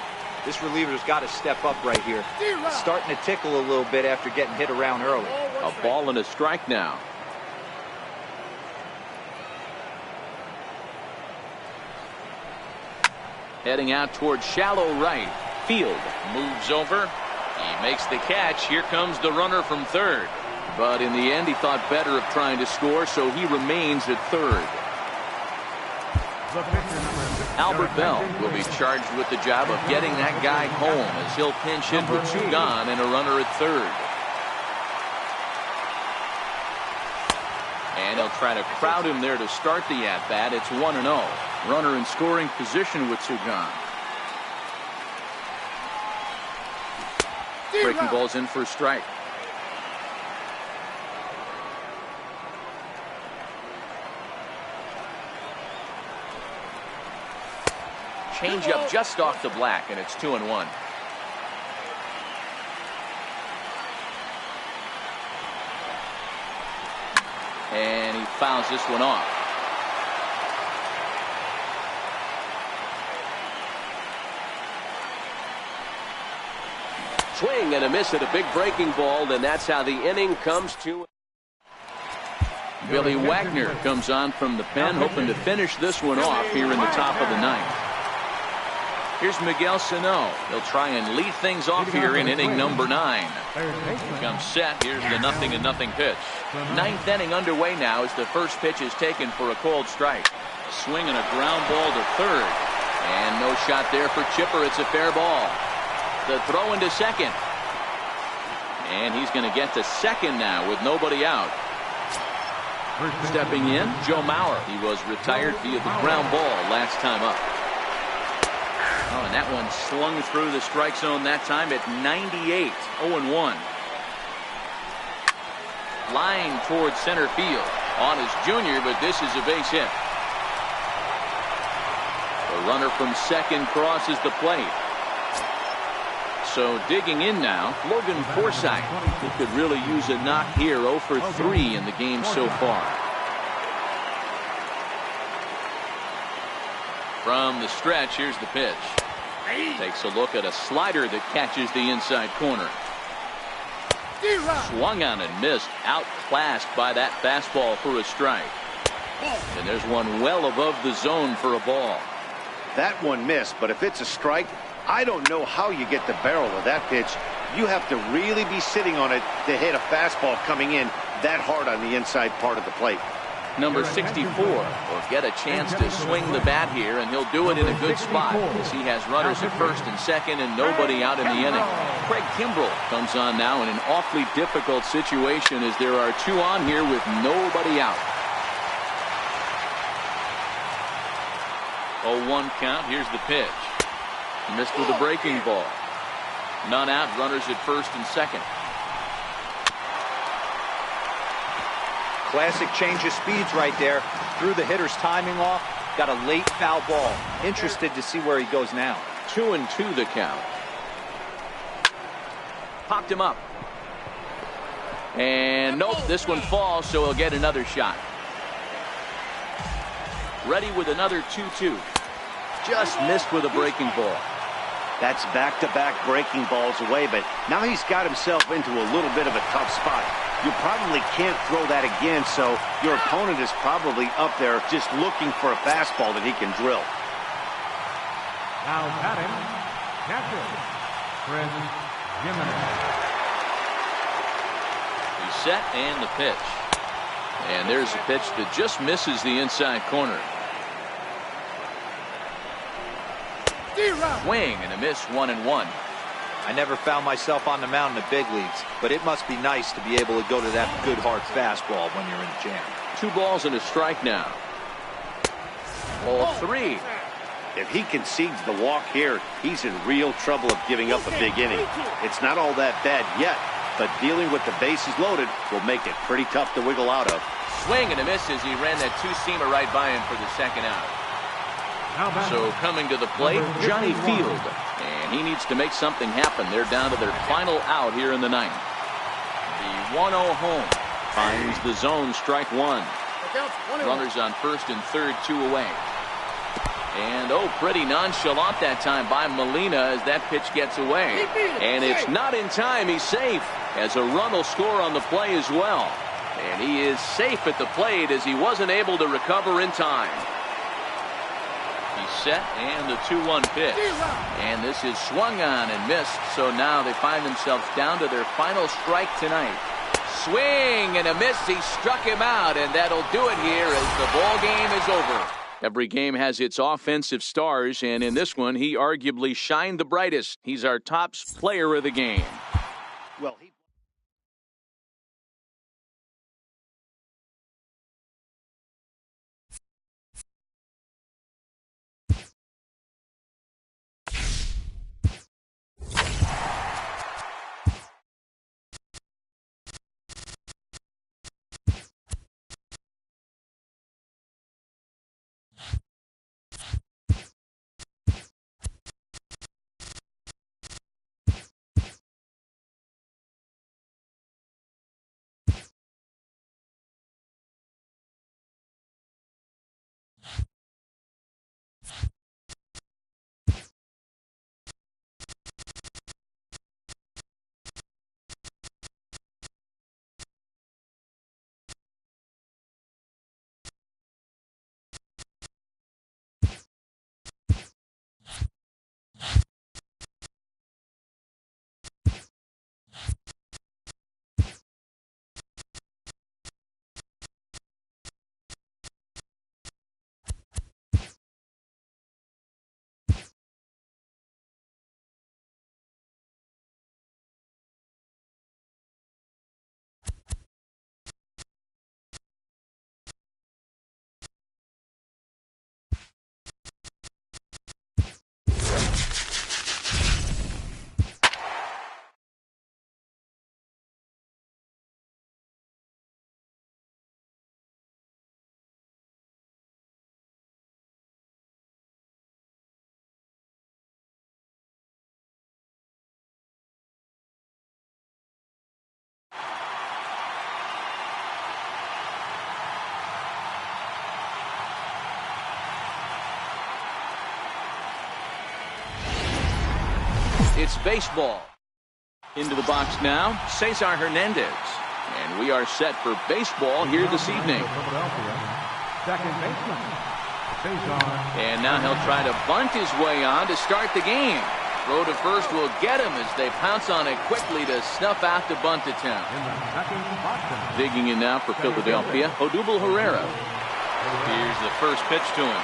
This reliever's got to step up right here. Starting to tickle a little bit after getting hit around early. A ball and a strike now. Heading out towards shallow right. Field moves over. He makes the catch. Here comes the runner from third. But in the end, he thought better of trying to score, so he remains at third. Albert Bell will be charged with the job of getting that guy home as he'll pinch hit with 2 gone and a runner at third. And he'll try to crowd him there to start the at-bat. It's 1-0. Runner in scoring position with 2 gone. Breaking ball's in for a strike. Change up just off the black, and it's 2-1. And he fouls this one off. Swing and a miss at a big breaking ball, and that's how the inning comes to. Billy Wagner comes on from the pen, hoping to finish this one off here in the top of the 9th. Here's Miguel Sano. He'll try and lead things off here in inning number 9. He comes set. Here's the 0-0 pitch. 9th inning underway now as the first pitch is taken for a called strike. Swing and a ground ball to third. And no shot there for Chipper. It's a fair ball. The throw into second. And he's going to get to second now with nobody out. Stepping in, Joe Mauer. He was retired via the ground ball last time up. Oh, and that one slung through the strike zone that time at 98. 0-1. line towards center field on his junior, but this is a base hit. The runner from second crosses the plate. So digging in now, Logan Forsythe. He could really use a knock here. 0 for 3 in the game so far. From the stretch, here's the pitch. Takes a look at a slider that catches the inside corner. Swung on and missed. Outclassed by that fastball for a strike. And there's one well above the zone for a ball. That one missed, but if it's a strike, I don't know how you get the barrel of that pitch. You have to really be sitting on it to hit a fastball coming in that hard on the inside part of the plate. Number 64 will get a chance to swing the bat here, and he'll do it in a good spot as he has runners at first and second and nobody out in the inning. Craig Kimbrell comes on now in an awfully difficult situation as there are 2 on here with nobody out. 0-1 count. Here's the pitch. Missed with a breaking ball. None out. Runners at first and second. Classic change of speeds right there. Threw the hitter's timing off. Got a late foul ball. Interested to see where he goes now. 2-2 the count. Popped him up. And nope, this one falls, so he'll get another shot. Ready with another 2-2. Just missed with a breaking ball. That's back-to-back breaking balls away, but now he's got himself into a little bit of a tough spot. You probably can't throw that again, so your opponent is probably up there just looking for a fastball that he can drill. Now batting, catcher, Chris Jimenez. He's set and the pitch. And there's a pitch that just misses the inside corner. Swing and a miss, 1-1. I never found myself on the mound in the big leagues, but it must be nice to be able to go to that good hard fastball when you're in a jam. 2 balls and a strike now. Ball 3. If he concedes the walk here, he's in real trouble of giving up a big inning. It's not all that bad yet, but dealing with the bases loaded will make it pretty tough to wiggle out of. Swing and a miss as he ran that 2-seamer right by him for the second out. So coming to the plate, Johnny Field. And he needs to make something happen. They're down to their final out here in the 9th. The 1-0 home finds the zone, strike 1. Runners on first and third, 2 away. And pretty nonchalant that time by Molina as that pitch gets away. And it's not in time. He's safe as a run will score on the play as well. And he is safe at the plate as he wasn't able to recover in time. He's set and the 2-1 pitch. And this is swung on and missed. So now they find themselves down to their final strike tonight. Swing and a miss. He struck him out, and that'll do it here as the ball game is over. Every game has its offensive stars, and in this one, he arguably shined the brightest. He's our top player of the game. Well, It's baseball. Into the box now, Cesar Hernandez. And we are set for baseball here this evening. Second baseman, Cesar. And now he'll try to bunt his way on to start the game. Throw to first will get him as they pounce on it quickly to snuff out the bunt attempt. In the second box. Digging in now for Philadelphia, Odubel Herrera. Here's the first pitch to him.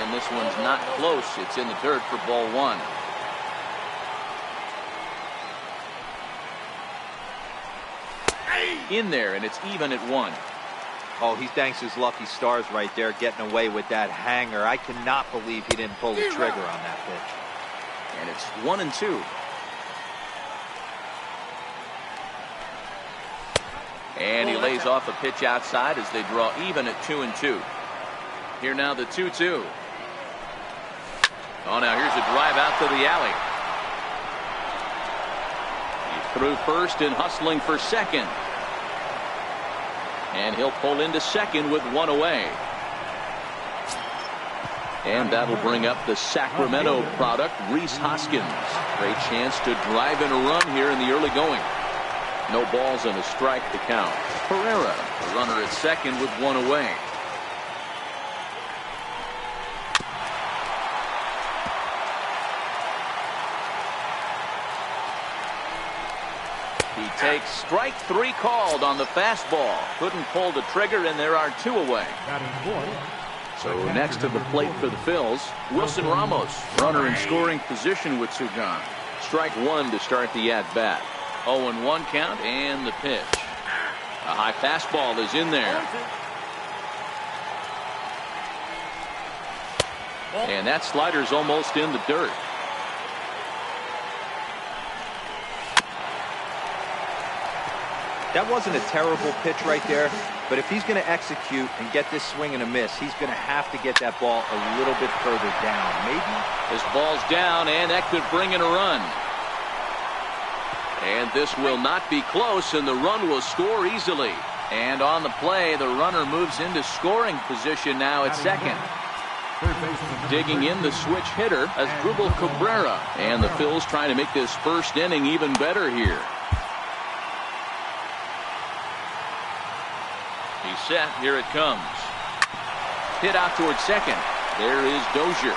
And this one's not close. It's in the dirt for ball one. In there, and it's even at one. Oh, he thanks his lucky stars right there, getting away with that hanger. I cannot believe he didn't pull the trigger on that pitch. And it's 1-2. And he lays off a pitch outside as they draw even at 2-2. Here now the 2-2. Oh, now here's a drive out to the alley. He threw first and hustling for second. And he'll pull into second with one away. And that'll bring up the Sacramento product, Rhys Hoskins. Great chance to drive in a run here in the early going. No balls and a strike to count. Herrera, the runner at second with one away. He takes strike three called on the fastball. Couldn't pull the trigger, and there are two away. So next to the plate for the Phils, Wilson Ramos, runner in scoring position with two gone. Strike one to start the at-bat. 0-1 count and the pitch. A high fastball is in there. And that slider's almost in the dirt. That wasn't a terrible pitch right there, but if he's going to execute and get this swing and a miss, he's going to have to get that ball a little bit further down. Maybe. This ball's down, and that could bring in a run. And this will not be close, and the run will score easily. And on the play, the runner moves into scoring position now at second. Digging in the switch hitter as Asdrubal Cabrera. And the Phils trying to make this first inning even better here. He's set. Here it comes. Hit out towards second. There is Dozier.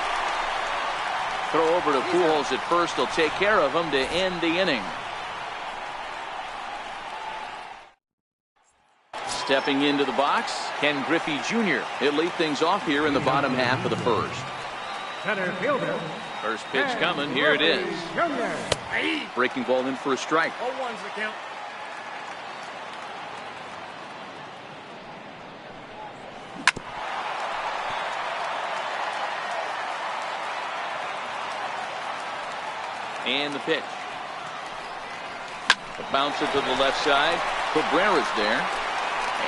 Throw over to Pujols at first. He'll take care of him to end the inning. Stepping into the box, Ken Griffey Jr. He'll lead things off here in the bottom half of the first. Center fielder. First pitch coming. Here it is. Breaking ball in for a strike. 0-1's the count. And the pitch. The bounce it to the left side. Cabrera's there.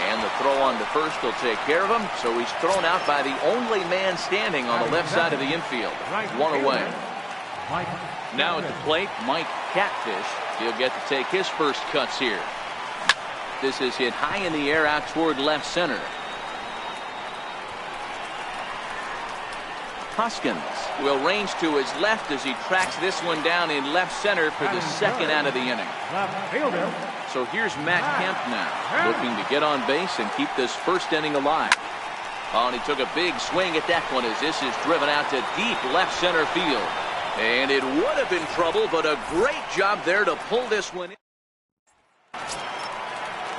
And the throw on to first will take care of him. So he's thrown out by the only man standing on the left side of the infield. One away. Now at the plate, Mike Catfish. He'll get to take his first cuts here. This is hit high in the air out toward left center. Hoskins will range to his left as he tracks this one down in left center for the second out of the inning. So here's Matt Kemp now, looking to get on base and keep this first inning alive. Oh, and he took a big swing at that one as this is driven out to deep left center field. And it would have been trouble, but a great job there to pull this one in.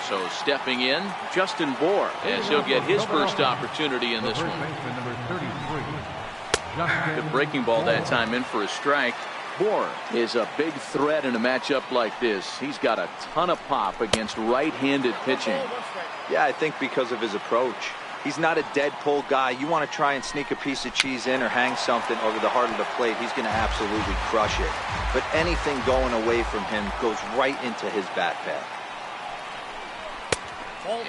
So stepping in, Justin Bour, as he'll get his first opportunity in this one. Good breaking ball that time in for a strike. Bour is a big threat in a matchup like this. He's got a ton of pop against right-handed pitching. Yeah, I think because of his approach. He's not a dead pull guy. You want to try and sneak a piece of cheese in or hang something over the heart of the plate, he's going to absolutely crush it. But anything going away from him goes right into his bat path.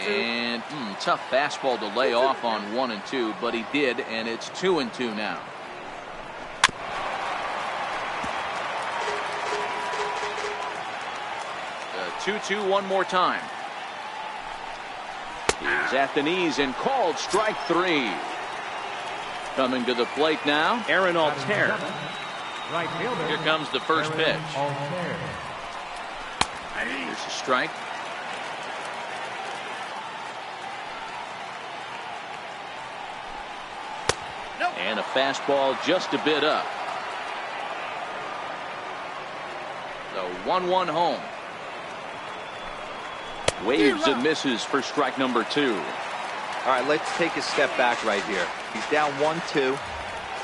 And tough fastball to lay off on 1 and 2, but he did, and it's 2 and 2 now. The 2-2 one more time. He's at the knees and called strike 3. Coming to the plate now, Aaron Altair. Right fielder. Here comes the first pitch. Altair. Here's a strike. And a fastball just a bit up. The 1-1 home. Waves and misses for strike number 2. All right, let's take a step back right here. He's down 1-2,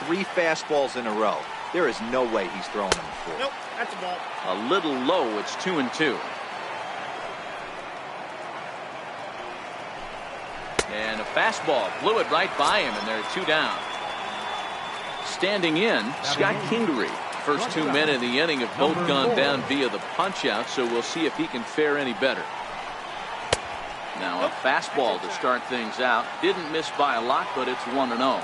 3 fastballs in a row. There is no way he's throwing them full. Nope, that's a ball. A little low. It's 2-2. And a fastball blew it right by him, and there are 2 down. Standing in, Scott Kingery. First 2 men in the inning have both gone down via the punch-out, so we'll see if he can fare any better. Now a fastball to start things out. Didn't miss by a lot, but it's 1-0.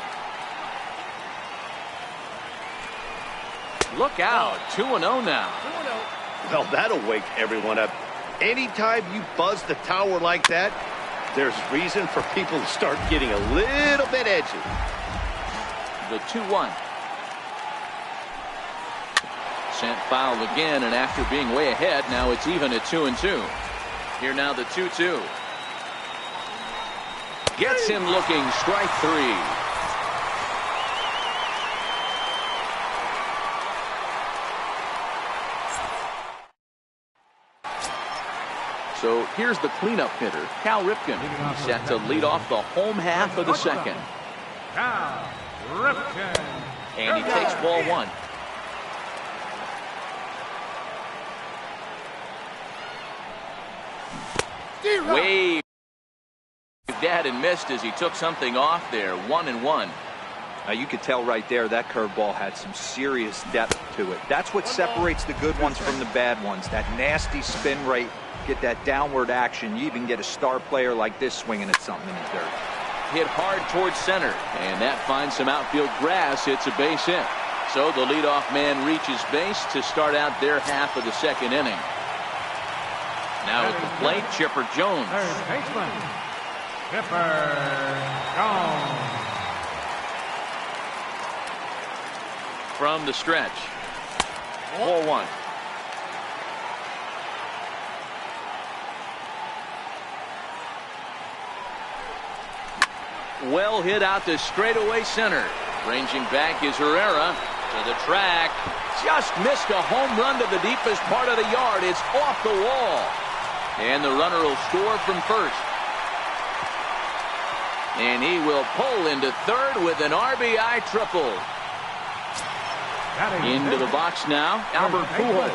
Look out, 2-0 now. Well, that'll wake everyone up. Anytime you buzz the tower like that, there's reason for people to start getting a little bit edgy. The 2-1. Sent foul again, and after being way ahead, now it's even at 2-2. Here now the 2-2. Gets him looking, strike 3. So here's the cleanup hitter, Cal Ripken. He's set to lead off the home half of the second. Cal Ripken. And he takes ball 1. Waved at and missed as he took something off there. 1-1. Now you could tell right there that curveball had some serious depth to it. That's what separates the good ones from the bad ones. That nasty spin rate, get that downward action. You even get a star player like this swinging at something in the dirt. Hit hard towards center, and that finds some outfield grass. It's a base hit. So the leadoff man reaches base to start out their half of the second inning. Now at the plate, Chipper Jones. Third baseman, Chipper Jones. From the stretch. Ball 1. Well hit out to straightaway center. Ranging back is Herrera to the track. Just missed a home run to the deepest part of the yard. It's off the wall. And the runner will score from first. And he will pull into third with an RBI triple. Into the box now, Albert Pujols.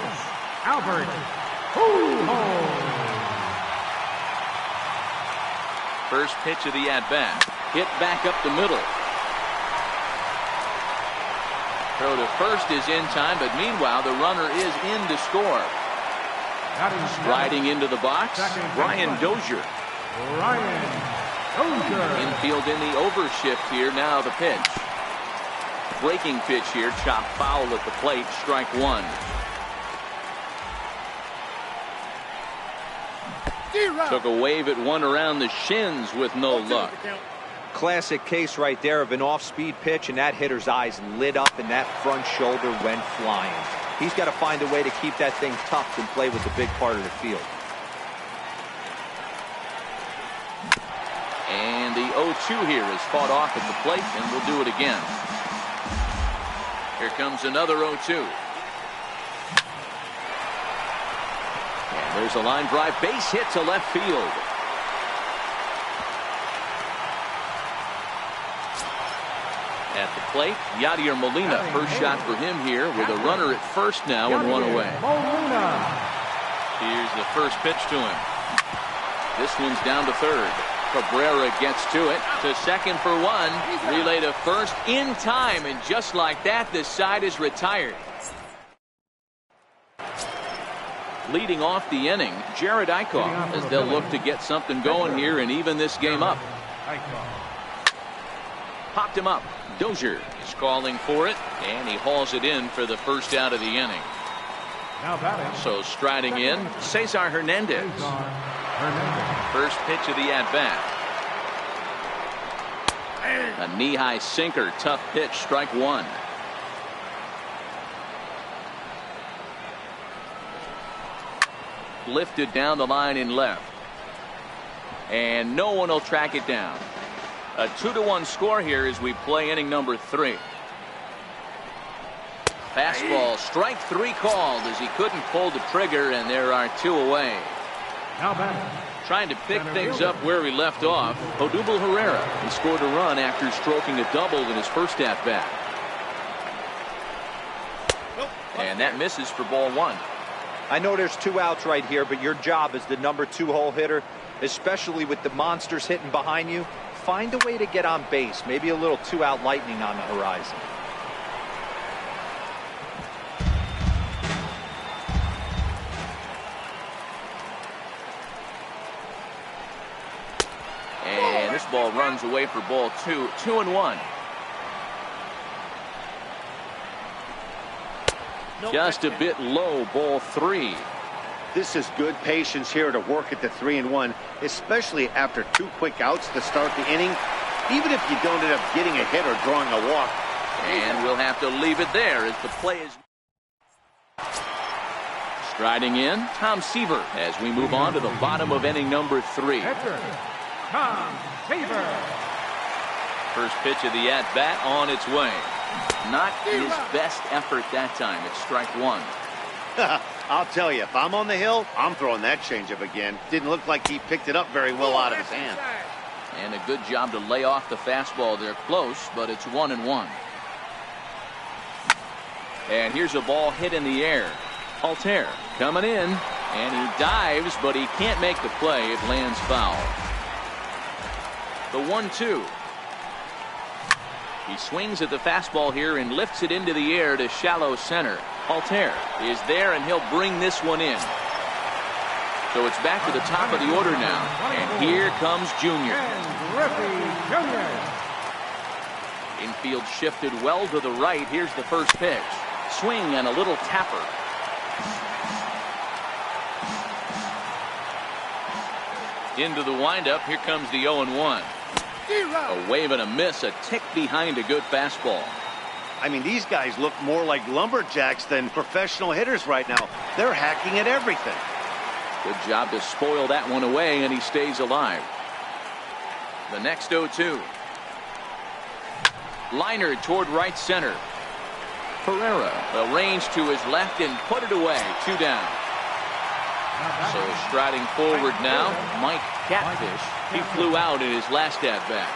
Albert Pujols. First pitch of the at-bat. Hit back up the middle. Throw to first is in time, but meanwhile the runner is in to score. Riding into the box, Ryan Dozier. Ryan Dozier. Infield in the overshift here. Now the pitch. Breaking pitch here, chopped foul at the plate, strike 1. Took a wave at one around the shins with no luck. Classic case right there of an off-speed pitch, and that hitter's eyes lit up and that front shoulder went flying. He's got to find a way to keep that thing tucked and play with the big part of the field. And the 0-2 here is fought off at the plate, and we'll do it again. Here comes another 0-2. And there's a line drive base hit to left field. At the plate, Yadier Molina. First shot for him here with a runner at first now and one away. Here's the first pitch to him. This one's down to third. Cabrera gets to it. To second for one. Relay to first in time. And just like that, this side is retired. Leading off the inning, Jared Eichhoff, as they'll look to get something going here and even this game up. Popped him up. Dozier is calling for it, and he hauls it in for the first out of the inning. So striding in, Cesar Hernandez. First pitch of the at-bat. A knee-high sinker, tough pitch, strike 1. lifted down the line in left. And no one will track it down. A 2-1 score here as we play inning number 3. Fastball, strike 3 called as he couldn't pull the trigger, and there are 2 away. Now batting. Trying to pick things up where we left off, Odubel Herrera. He scored a run after stroking a double in his first at-bat. And that misses for ball 1. I know there's 2 outs right here, but your job as the number 2 hole hitter, especially with the monsters hitting behind you, find a way to get on base. Maybe a little 2-out lightning on the horizon. And this ball runs away for ball 2. 2-1. Just a bit low, ball 3. This is good patience here to work at the 3-1, especially after 2 quick outs to start the inning. Even if you don't end up getting a hit or drawing a walk. And we'll have to leave it there as the play is. Striding in, Tom Seaver as we move on to the bottom of inning number 3. Pitcher, Tom Seaver. First pitch of the at-bat on its way. Not his best effort that time. It's strike 1. I'll tell you, if I'm on the hill, I'm throwing that changeup again. Didn't look like he picked it up very well out of his hand. And a good job to lay off the fastball there close, but it's 1-1. And here's a ball hit in the air. Altair coming in, and he dives, but he can't make the play. It lands foul. The 1-2. He swings at the fastball here and lifts it into the air to shallow center. Altair is there, and he'll bring this one in. So it's back to the top of the order now. And here comes Junior. Infield shifted well to the right. Here's the first pitch. Swing and a little tapper. Into the windup. Here comes the 0-1. A wave and a miss, a tick behind a good fastball. I mean, these guys look more like lumberjacks than professional hitters right now. They're hacking at everything. Good job to spoil that one away, and he stays alive. The next 0-2. Liner toward right center. Herrera arranged to his left and put it away. 2 down. So striding forward now, Mike Catfish. He flew out in his last at-bat.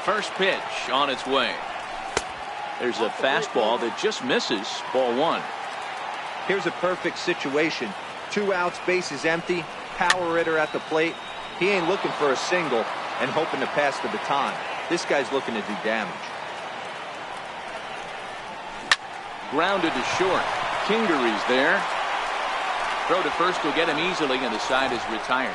First pitch on its way. There's a fastball that just misses. Ball 1. Here's a perfect situation. 2 outs, bases empty, power hitter at the plate. He ain't looking for a single and hoping to pass the baton. This guy's looking to do damage. Grounded to short. Kingery's there. Throw to first will get him easily, and the side is retired.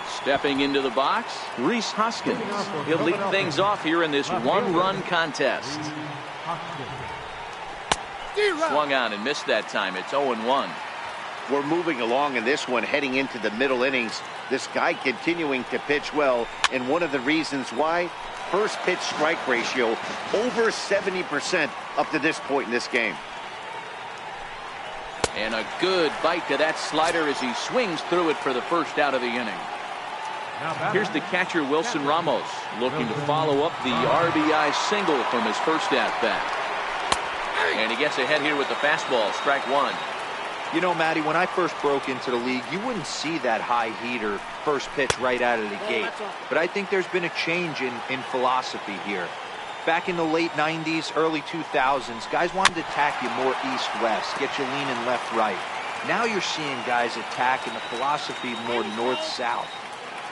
Stepping into the box, Rhys Hoskins. He'll lead things off here in this 1-run contest. Swung on and missed that time. It's 0-1. We're moving along in this one, heading into the middle innings. This guy continuing to pitch well, and one of the reasons why, first pitch strike ratio over 70% up to this point in this game. And a good bite to that slider as he swings through it for the first out of the inning. Here's the catcher, Wilson Ramos, looking to follow up the RBI single from his first at-bat. And he gets ahead here with the fastball, strike 1. You know, Matty, when I first broke into the league, you wouldn't see that high heater first pitch right out of the gate. But I think there's been a change in philosophy here. Back in the late 90s, early 2000s, guys wanted to attack you more east-west, get you leaning left-right. Now you're seeing guys attack in the philosophy more north-south.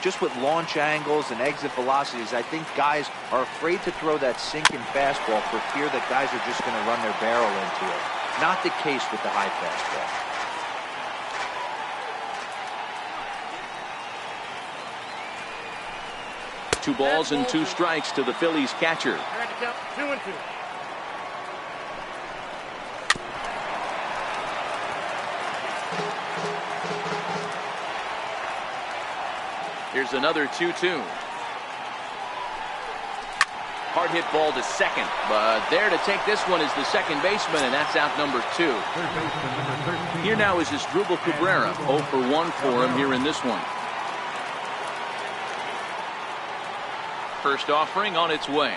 Just with launch angles and exit velocities, I think guys are afraid to throw that sinking fastball for fear that guys are just going to run their barrel into it. Not the case with the high fastball. 2 balls and 2 strikes to the Phillies catcher. 2-2. Here's another 2-2. Hard hit ball to second, but there to take this one is the second baseman, and that's out number 2. Third baseman, number 13. Here now is Asdrubal Cabrera. 0 for 1 for him here in this one. First offering on its way.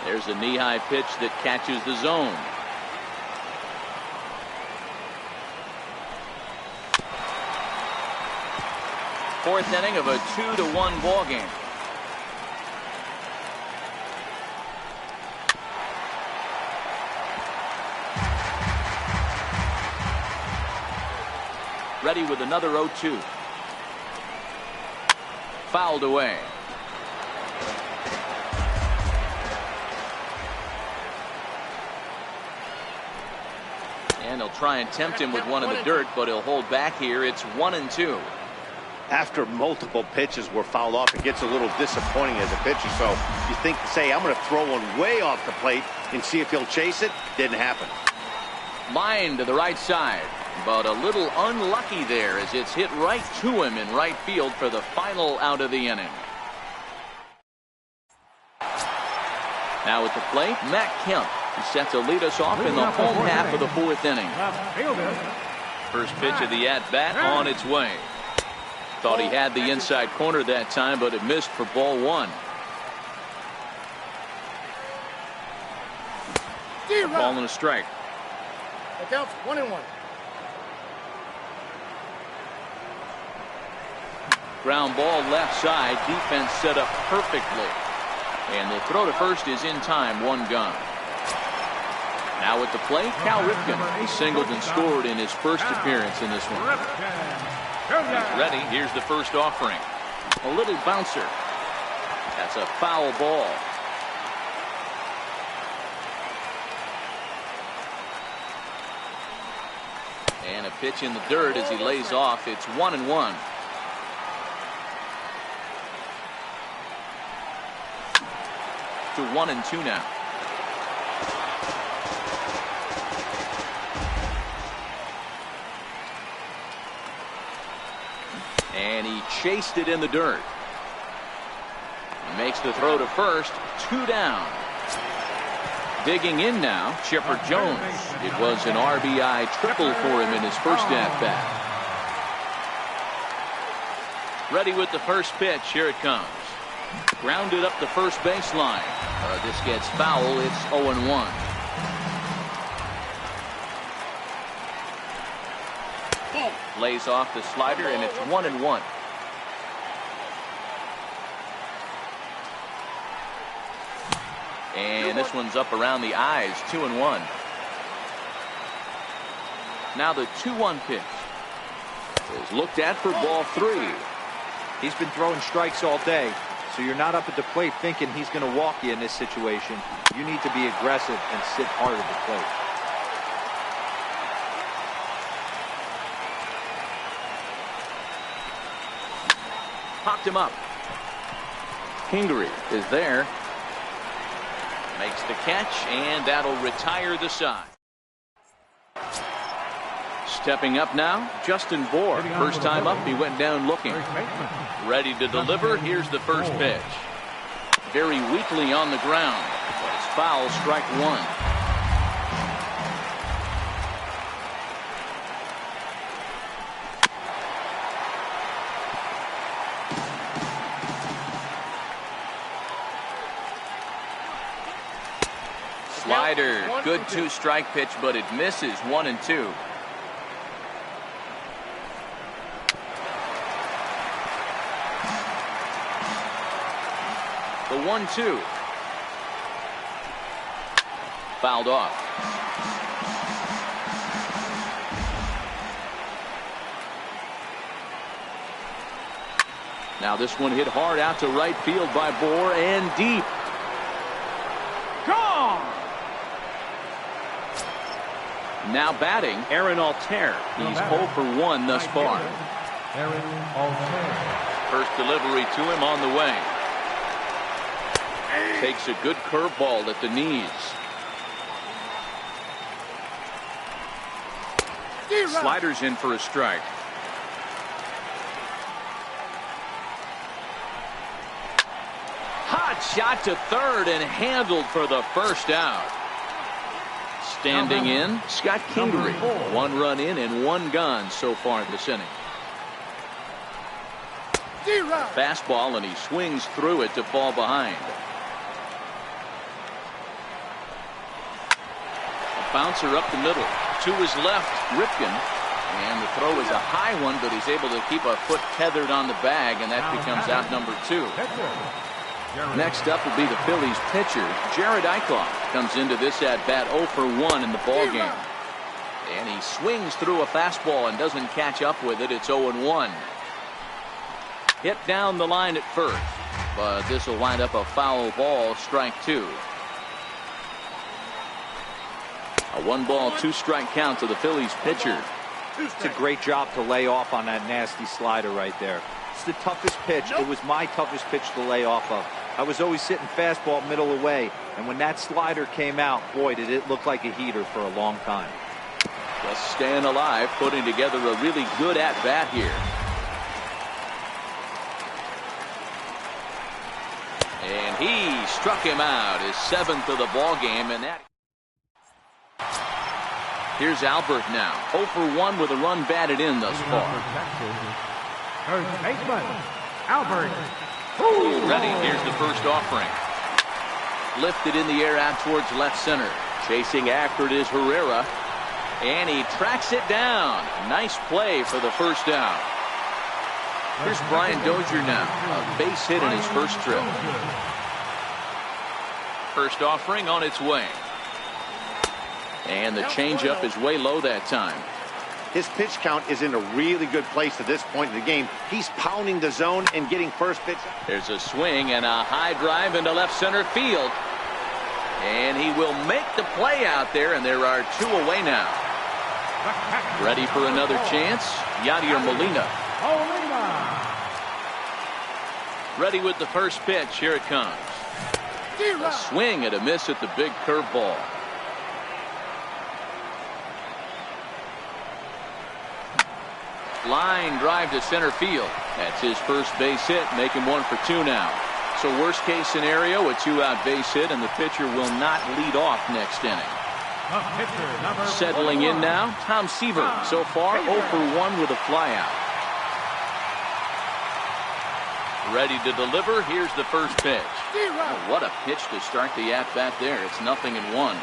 There's a knee-high pitch that catches the zone. Fourth inning of a 2-1 ball game. Ready with another 0-2. Fouled away. And he'll try and tempt him with one in the dirt, but he'll hold back here. It's 1-2. After multiple pitches were fouled off, it gets a little disappointing as a pitcher. So you think, say, I'm going to throw one way off the plate and see if he'll chase it. Didn't happen. Line to the right side, but a little unlucky there as it's hit right to him in right field for the final out of the inning. Now at the plate, Matt Kemp. He's set to lead us off in the home half of the 4th inning. First pitch of the at-bat on its way. Thought he had the inside corner that time, but it missed for ball 1. A ball and a strike. That counts 1-1. Ground ball left side. Defense set up perfectly. And the throw to first is in time. 1 gone. Now at the plate, Cal Ripken. He singled and scored in his first appearance in this one. He's ready. Here's the first offering. A little bouncer. That's a foul ball. And a pitch in the dirt as he lays off. It's 1-1. To 1-2 now. And he chased it in the dirt. He makes the throw to first. 2 down. Digging in now, Chipper Jones. It was an RBI triple for him in his first at-bat. Ready with the first pitch. Here it comes. Grounded up the first baseline. This gets foul. It's 0-1. Lays off the slider, and it's 1-1. And this one's up around the eyes. 2-1. Now the 2-1 pitch is looked at for ball 3. He's been throwing strikes all day, so you're not up at the plate thinking he's going to walk you in this situation. You need to be aggressive and sit hard at the plate. Popped him up. Kingery is there. Makes the catch, and that'll retire the side. Stepping up now, Justin Bohr. First time up, he went down looking. Ready to deliver. Here's the first pitch. Very weakly on the ground. But it's foul, strike 1. Slider, good 2-strike pitch, but it misses. 1-2. The 1-2. Fouled off. Now this one hit hard out to right field by Bohr and deep. Gone! Now batting, Aaron Altair. He's 0 for 1 thus far. Aaron Altair. First delivery to him on the way. Takes a good curveball at the knees. Sliders in for a strike. Hot shot to third and handled for the first out. Standing in, Scott Kingery. 1 run in and 1 gone so far in this inning. Fastball, and he swings through it to fall behind. A bouncer up the middle. To his left, Ripken. And the throw is a high one, but he's able to keep a foot tethered on the bag, and that becomes out number 2. Next up will be the Phillies pitcher, Jared Eichhoff. Comes into this at-bat 0 for 1 in the ballgame. And he swings through a fastball and doesn't catch up with it. It's 0-1. Hit down the line at first, but this will wind up a foul ball, strike 2. A 1-ball, 2-strike count to the Phillies pitcher. It's a great job to lay off on that nasty slider right there. It's the toughest pitch. It was my toughest pitch to lay off of. I was always sitting fastball middle away, and when that slider came out, boy, did it look like a heater for a long time. Just staying alive, putting together a really good at-bat here. And he struck him out, his 7th of the ball game, and that. Here's Albert now, 0 for 1 with a run batted in thus far. Third baseman, Albert. Ready, here's the first offering. Lifted in the air out towards left center. Chasing after it is Herrera, and he tracks it down. Nice play for the first down. Here's Brian Dozier now, a base hit in his first trip. First offering on its way. And the changeup is way low that time. His pitch count is in a really good place at this point in the game. He's pounding the zone and getting first pitch. There's a swing and a high drive into left center field. And he will make the play out there, and there are 2 away now. Ready for another chance, Yadier Molina. Ready with the first pitch. Here it comes. A swing and a miss at the big curveball. Line drive to center field. That's his first base hit, making 1 for 2 now. So worst case scenario, a 2-out base hit, and the pitcher will not lead off next inning. Settling in now, Tom Seaver. So far 0 for 1 with a flyout. Ready to deliver. Here's the first pitch. Oh, what a pitch to start the at-bat there. It's 0-1.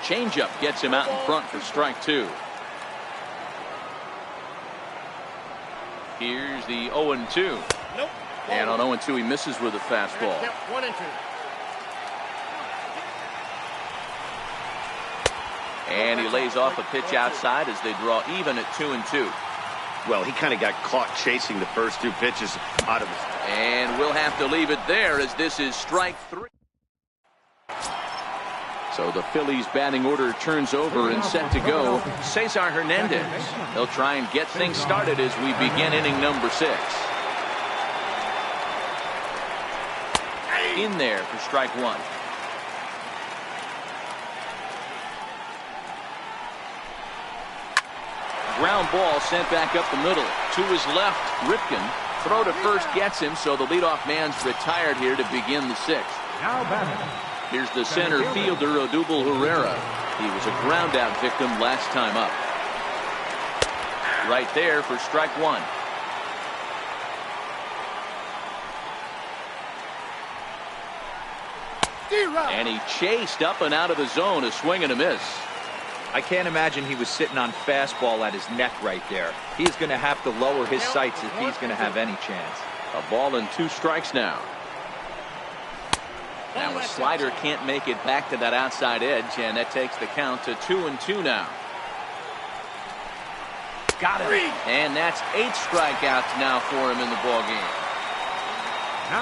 Changeup gets him out in front for strike 2. Here's the 0-2. And on 0-2 he misses with a fastball. 1-2. And he lays off a pitch outside as they draw even at 2-2. Well, he kind of got caught chasing the first 2 pitches out of his. And we'll have to leave it there as this is strike 3. So the Phillies batting order turns over and set to go. Cesar Hernandez. They'll try and get things started as we begin inning number 6. In there for strike 1. Ground ball sent back up the middle. To his left, Ripken. Throw to first gets him, so the leadoff man's retired here to begin the 6th. Now batting. Here's the center fielder, Odubel Herrera. He was a ground-out victim last time up. Right there for strike 1. And he chased up and out of the zone, a swing and a miss. I can't imagine he was sitting on fastball at his neck right there. He's going to have to lower his sights if he's going to have any chance. A ball and 2 strikes now. Now a slider can't make it back to that outside edge, and that takes the count to 2-2 now. Got it. And that's 8 strikeouts now for him in the ballgame.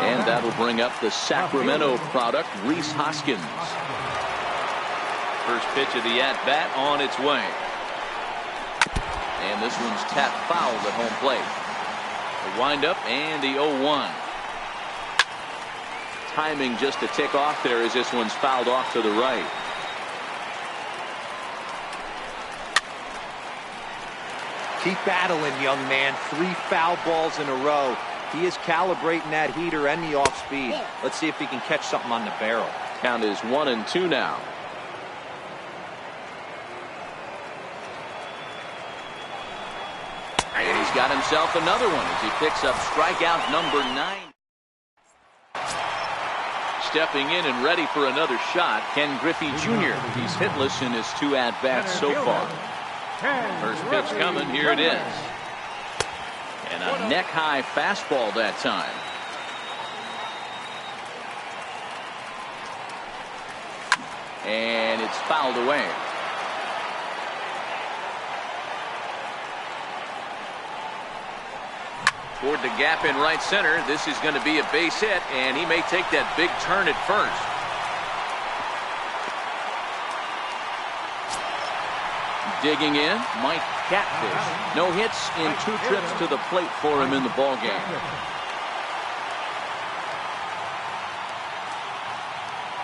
And that'll bring up the Sacramento product, Rhys Hoskins. First pitch of the at-bat on its way. And this one's tapped foul at home plate. The windup and the 0-1. Timing just a tick off there as this one's fouled off to the right. Keep battling, young man. 3 foul balls in a row. He is calibrating that heater and the off speed. Let's see if he can catch something on the barrel. Count is 1-2 now. And he's got himself another one as he picks up strikeout number 9. Stepping in and ready for another shot, Ken Griffey Jr. He's hitless in his 2 at-bats so far. First pitch coming, here it is. And a neck-high fastball that time. And it's fouled away. Toward the gap in right center. This is going to be a base hit, and he may take that big turn at first. Digging in, Mike Catfish. No hits in 2 trips to the plate for him in the ballgame.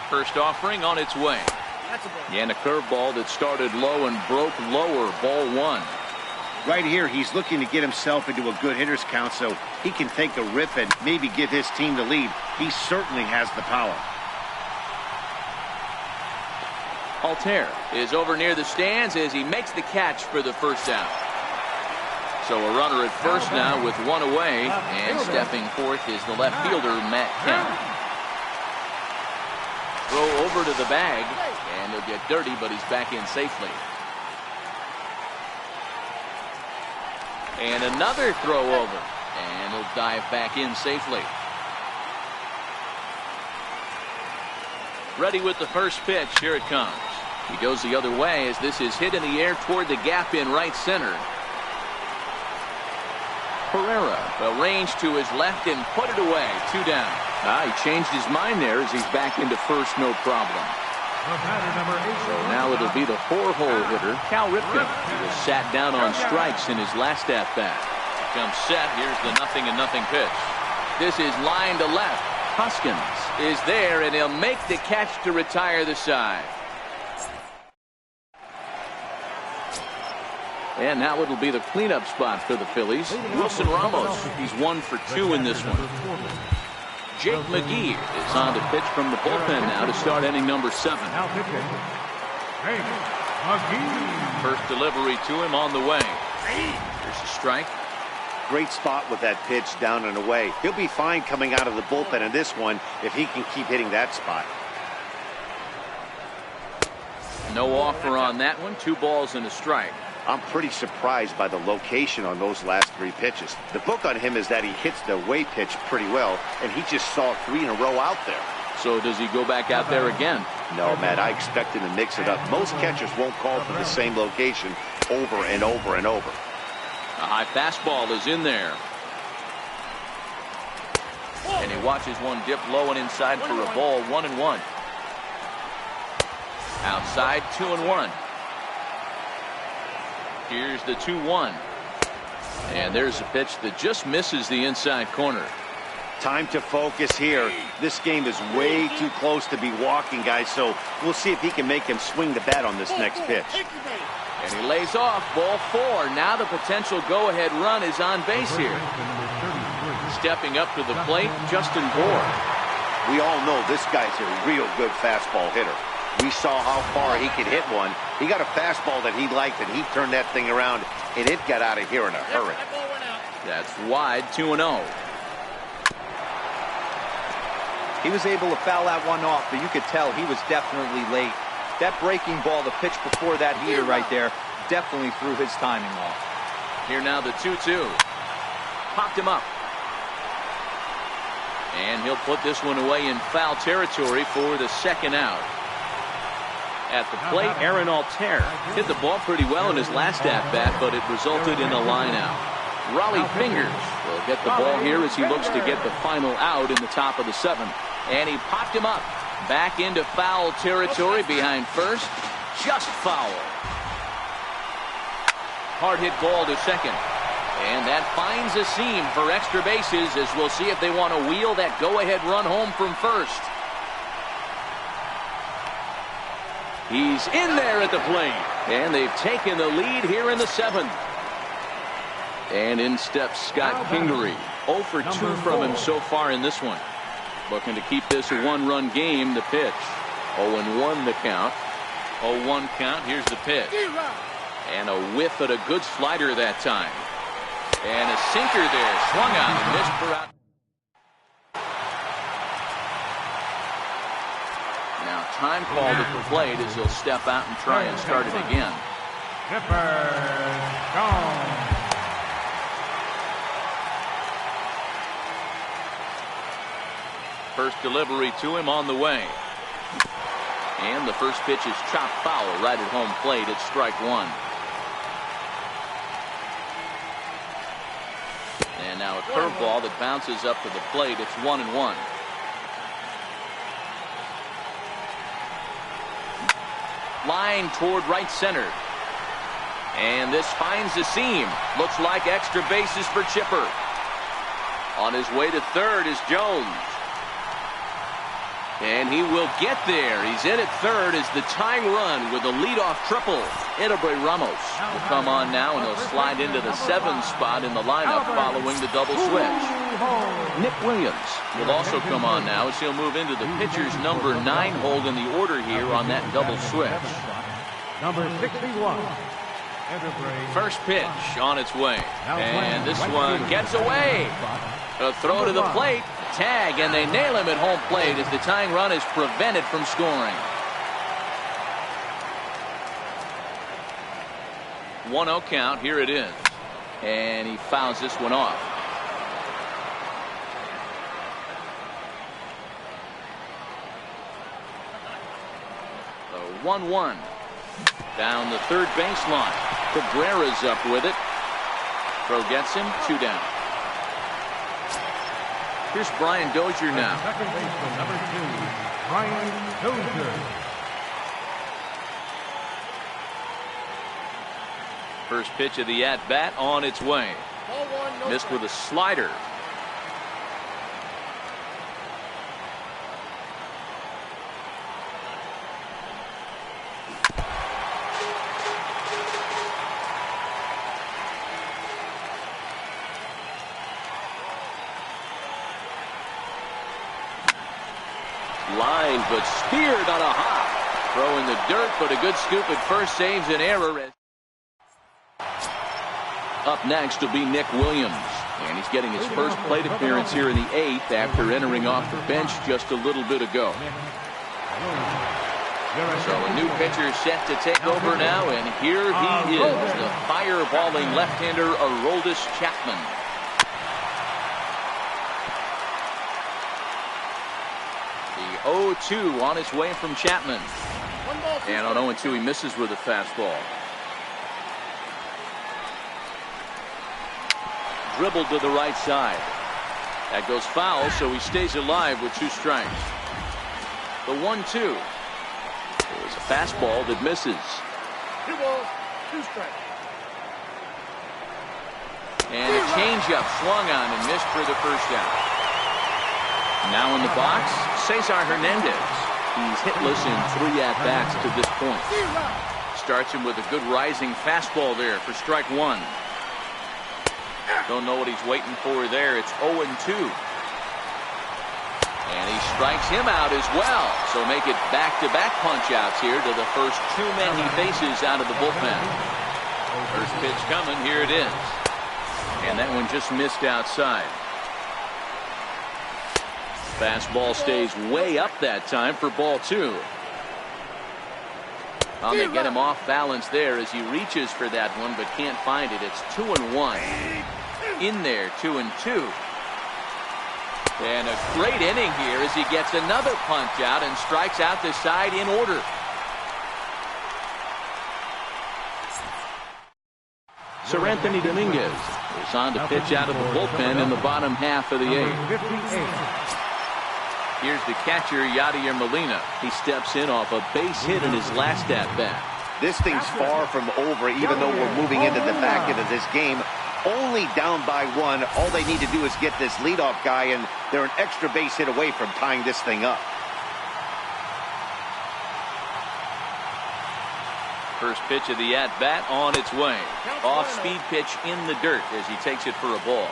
First offering on its way. And a curveball that started low and broke lower. Ball 1. Right here, he's looking to get himself into a good hitter's count so he can take a rip and maybe give his team the lead. He certainly has the power. Altair is over near the stands as he makes the catch for the first out. So a runner at first now with 1 away, and stepping forth is the left fielder, Matt Kemp. Throw over to the bag, and he'll get dirty, but he's back in safely. And another throw over, and he'll dive back in safely. Ready with the first pitch. Here it comes. He goes the other way as this is hit in the air toward the gap in right center. Pereira arranged to his left and put it away. 2 down. He changed his mind there as he's back into first, no problem. So now it'll be the 4-hole hitter, Cal Ripken. He was sat down on strikes in his last at-bat. Comes set. Here's the 0-0 pitch. This is line to left. Hoskins is there, and he'll make the catch to retire the side. And now it'll be the cleanup spot for the Phillies. Wilson Ramos. He's 1 for 2 in this one. Jake McGee is on to pitch from the bullpen now to start inning number 7. Now pitching, Jake McGee. First delivery to him on the way. There's a strike. Great spot with that pitch down and away. He'll be fine coming out of the bullpen in this one if he can keep hitting that spot. No offer on that one. 2 balls and a strike. I'm pretty surprised by the location on those last 3 pitches. The book on him is that he hits the away pitch pretty well, and he just saw 3 in a row out there. So does he go back out there again? No, Matt, I expect him to mix it up. Most catchers won't call for the same location over and over and over. A high fastball is in there. And he watches one dip low and inside for a ball. 1-1. Outside, 2-1. Here's the 2-1. And there's a pitch that just misses the inside corner. Time to focus here. This game is way too close to be walking, guys, so we'll see if he can make him swing the bat on this next pitch. And he lays off. Ball 4. Now the potential go-ahead run is on base here. Stepping up to the plate, Justin Bour. We all know this guy's a real good fastball hitter. We saw how far he could hit one. He got a fastball that he liked, and he turned that thing around, and it got out of here in a hurry. That's wide, 2-0. He was able to foul that one off, but you could tell he was definitely late. That breaking ball, the pitch before that heater right there, definitely threw his timing off. Here now the 2-2. Popped him up. And he'll put this one away in foul territory for the second out. At the plate, Aaron Altair hit the ball pretty well in his last at-bat, but it resulted in a line-out. Raleigh Fingers will get the ball here as he looks to get the final out in the top of the 7th. And he popped him up. Back into foul territory behind first. Just foul. Hard hit ball to second. And that finds a seam for extra bases as we'll see if they want to wheel that go-ahead run home from first. He's in there at the plate. And they've taken the lead here in the 7th. And in steps Scott Kingery. 0 for 2 from him so far in this one. Looking to keep this a one-run game. The pitch. 0-1 the count. 0-1 count. Here's the pitch. And a whiff at a good slider that time. And a sinker there. Swung on and missed for out. Now time called at the plate as he'll step out and try and start it again. First delivery to him on the way. And the first pitch is chopped foul right at home plate. It's strike one. And now a curveball that bounces up to the plate. It's 1-1. Line toward right center. And this finds the seam. Looks like extra bases for Chipper. On his way to third is Jones. And he will get there. He's in at third as the tying run with a leadoff triple. Edobre Ramos will come on now, and he'll slide into the 7th spot in the lineup following the double switch. Nick Williams will also come on now as he'll move into the pitcher's number 9 hold in the order here on that double switch. Number 61. First pitch on its way. And this one gets away. A throw to the plate. Tag, and they nail him at home plate as the tying run is prevented from scoring. 1-0 count. Here it is. And he fouls this one off. The 1-1. Down the third baseline. Cabrera's up with it. Throw gets him. 2 down. Here's Brian Dozier now. Second baseman, number 2, Brian Dozier. First pitch of the at-bat on its way. Missed with a slider. Line, but speared on a hop. Throw in the dirt, but a good scoop at first saves an error. Up next will be Nick Williams. And he's getting his first plate appearance here in the 8th after entering off the bench just a little bit ago. So a new pitcher set to take over now, and here he is, the fireballing left-hander Aroldis Chapman. The 0-2 on its way from Chapman. And on 0-2 he misses with a fastball. Dribbled to the right side. That goes foul, so he stays alive with 2 strikes. The 1-2. It was a fastball that misses. 2 balls, 2 strikes. And a changeup swung on and missed for the first out. Now in the box, Cesar Hernandez. He's hitless in 3 at-bats to this point. Starts him with a good rising fastball there for strike 1. Don't know what he's waiting for there. It's 0-2. And he strikes him out as well. So make it back-to-back punch-outs here to the first 2 men he faces out of the bullpen. First pitch coming. Here it is. And that one just missed outside. Fastball stays way up that time for ball 2. They get him off balance there as he reaches for that one but can't find it. It's 2-1. In there, 2-2. And a great inning here as he gets another punch out and strikes out the side in order. Sir Anthony Dominguez is on to pitch out of the bullpen in the bottom half of the 8th. Here's the catcher, Yadier Molina. He steps in off a base hit in his last at-bat. This thing's far from over, even though we're moving into the back end of this game. Only down by 1. All they need to do is get this leadoff guy, and they're an extra base hit away from tying this thing up. First pitch of the at-bat on its way. Off-speed pitch in the dirt as he takes it for a ball.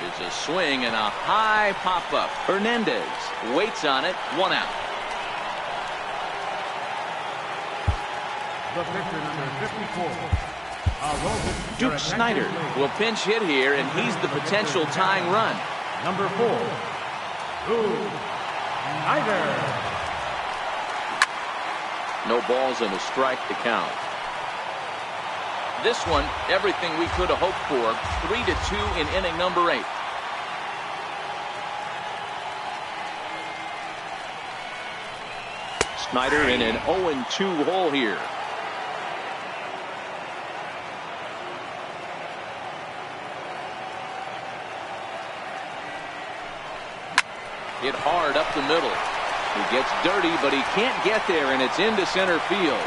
It's a swing and a high pop-up. Hernandez waits on it. 1 out. The pitcher, number 54. Duke Snyder will pinch hit here, and he's the potential tying run. Number 4. Duke Snyder. No balls and a strike to count. This one, everything we could have hoped for. 3-2 in inning number 8. Snyder in an 0-2 hole here. Hit hard up the middle. He gets dirty, but he can't get there, and it's into center field.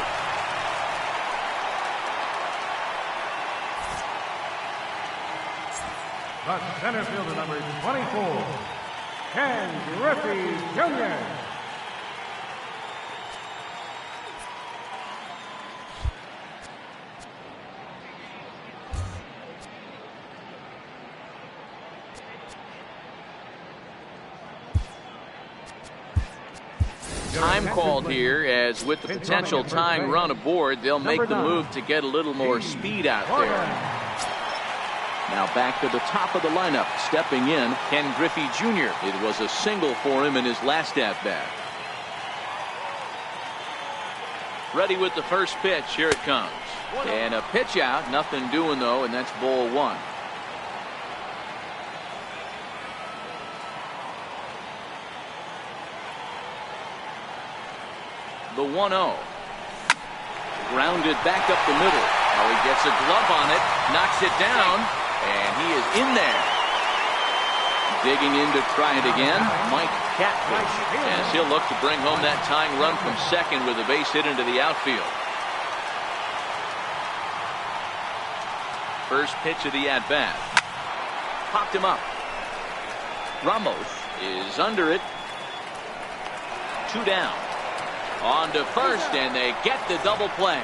The center fielder, number 24. Ken Griffey Jr. Time called here, as with the potential tying run aboard, they'll make the move to get a little more speed out there. Now back to the top of the lineup. Stepping in, Ken Griffey Jr. It was a single for him in his last at-bat. Ready with the first pitch. Here it comes. And a pitch out. Nothing doing, though, and that's ball 1. The 1-0. Grounded back up the middle. Now he gets a glove on it, knocks it down, and he is in there. Digging in to try it again, Mike Catfish, as he'll look to bring home that tying run from second with a base hit into the outfield. First pitch of the at-bat. Popped him up. Ramos is under it. 2 down. On to first, and they get the double play.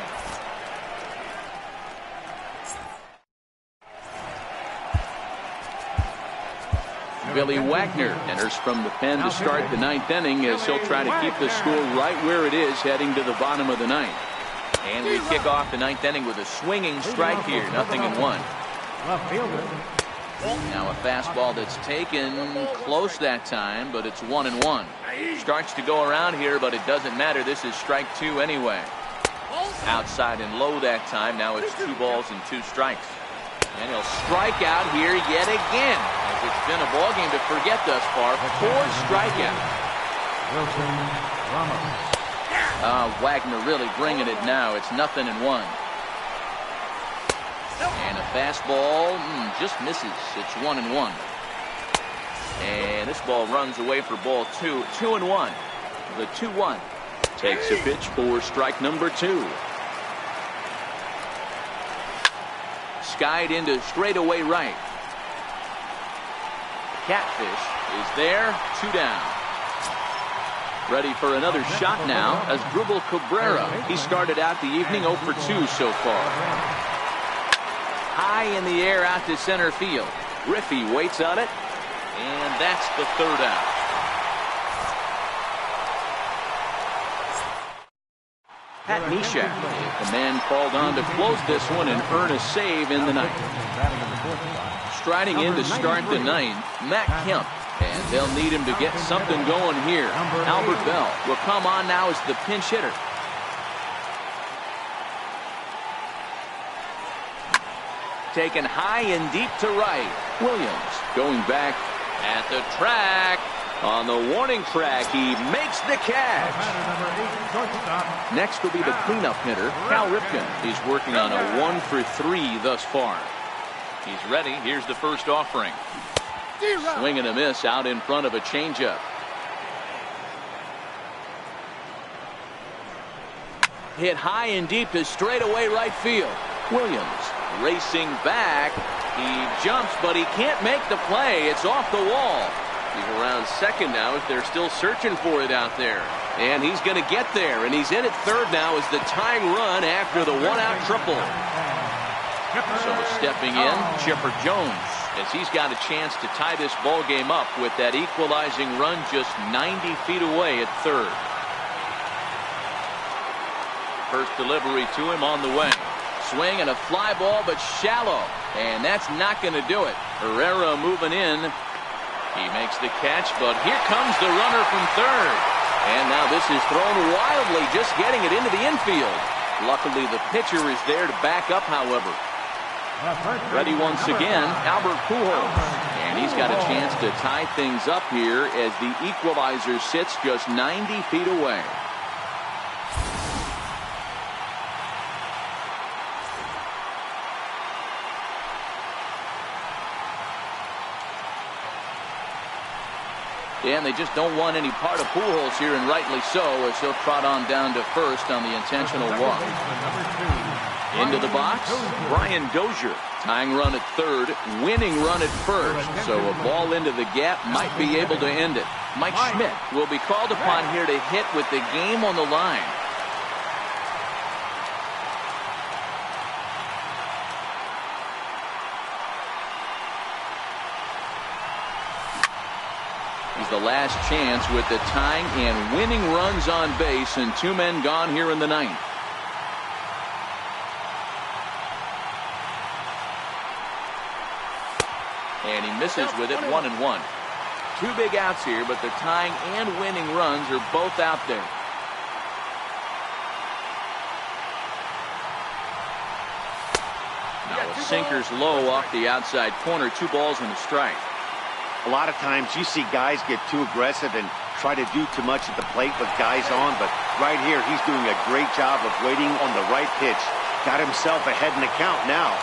Billy Wagner enters from the pen to start the 9th inning, as he'll try to keep the score right where it is heading to the bottom of the 9th. And we kick off the 9th inning with a swinging strike here, 0-1. Now a fastball that's taken close that time, but it's 1-1. Starts to go around here, but it doesn't matter. This is strike 2 anyway. Outside and low that time. Now it's 2 balls and 2 strikes. And he'll strike out here yet again. As it's been a ball game to forget thus far. 4 strikeouts. Wagner really bringing it now. It's 0-1. And a fastball just misses. It's 1-1. And this ball runs away for ball 2. 2-1. The 2-1. Takes a pitch for strike number 2. Skied into straightaway right. Catfish is there. 2 down. Ready for another shot now as Dribble Cabrera. He started out the evening 0 for 2 so far. High in the air out to center field. Griffey waits on it, and that's the 3rd out. Pat Neshek is the man called on to close this one and earn a save in the 9th. Striding in to start the 9th, Matt Kemp, and they'll need him to get something going here. Albert Bell will come on now as the pinch hitter. Taken high and deep to right. Williams going back at the track. On the warning track, he makes the catch. Next will be the cleanup hitter, Cal Ripken. He's working on a 1 for 3 thus far. He's ready. Here's the first offering. Swing and a miss out in front of a changeup. Hit high and deep to straightaway right field. Williams racing back. He jumps, but he can't make the play. It's off the wall. He's around second now as they're still searching for it out there. And he's going to get there, and he's in at third now as the tying run after the one-out triple. So stepping in, Chipper Jones, as he's got a chance to tie this ball game up with that equalizing run just 90 feet away at third. First delivery to him on the way. Swing and a fly ball, but shallow, and that's not going to do it. Herrera moving in. He makes the catch, but here comes the runner from third. And now this is thrown wildly, just getting it into the infield. Luckily, the pitcher is there to back up, however. Ready once again, Albert Pujols. And he's got a chance to tie things up here as the equalizer sits just 90 feet away. And they just don't want any part of Pujols here, and rightly so, as he'll trot on down to first on the intentional walk. Into the box, Brian Dozier. Tying run at third, winning run at first. So a ball into the gap might be able to end it. Mike Schmidt will be called upon here to hit with the game on the line. The last chance with the tying and winning runs on base, and two men gone here in the ninth. And he misses with it, 1-1. Two big outs here, but the tying and winning runs are both out there. Now a sinker's low off the outside corner, 2 balls and a strike. A lot of times you see guys get too aggressive and try to do too much at the plate with guys on, but right here he's doing a great job of waiting on the right pitch. Got himself ahead in the count now.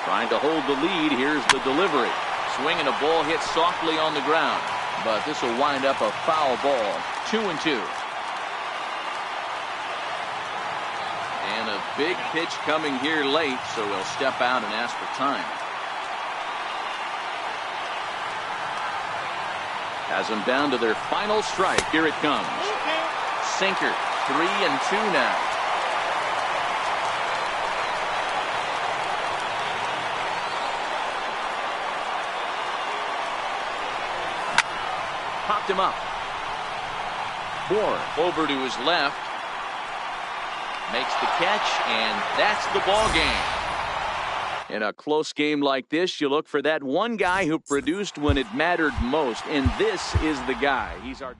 Trying to hold the lead. Here's the delivery. Swinging a ball hit softly on the ground, but this will wind up a foul ball. 2-2. And a big pitch coming here late, so he'll step out and ask for time. Has them down to their final strike. Here it comes. Sinker. 3-2 now. Popped him up. Bourne over to his left. Makes the catch, and that's the ball game. In a close game like this, you look for that one guy who produced when it mattered most, and this is the guy. He's our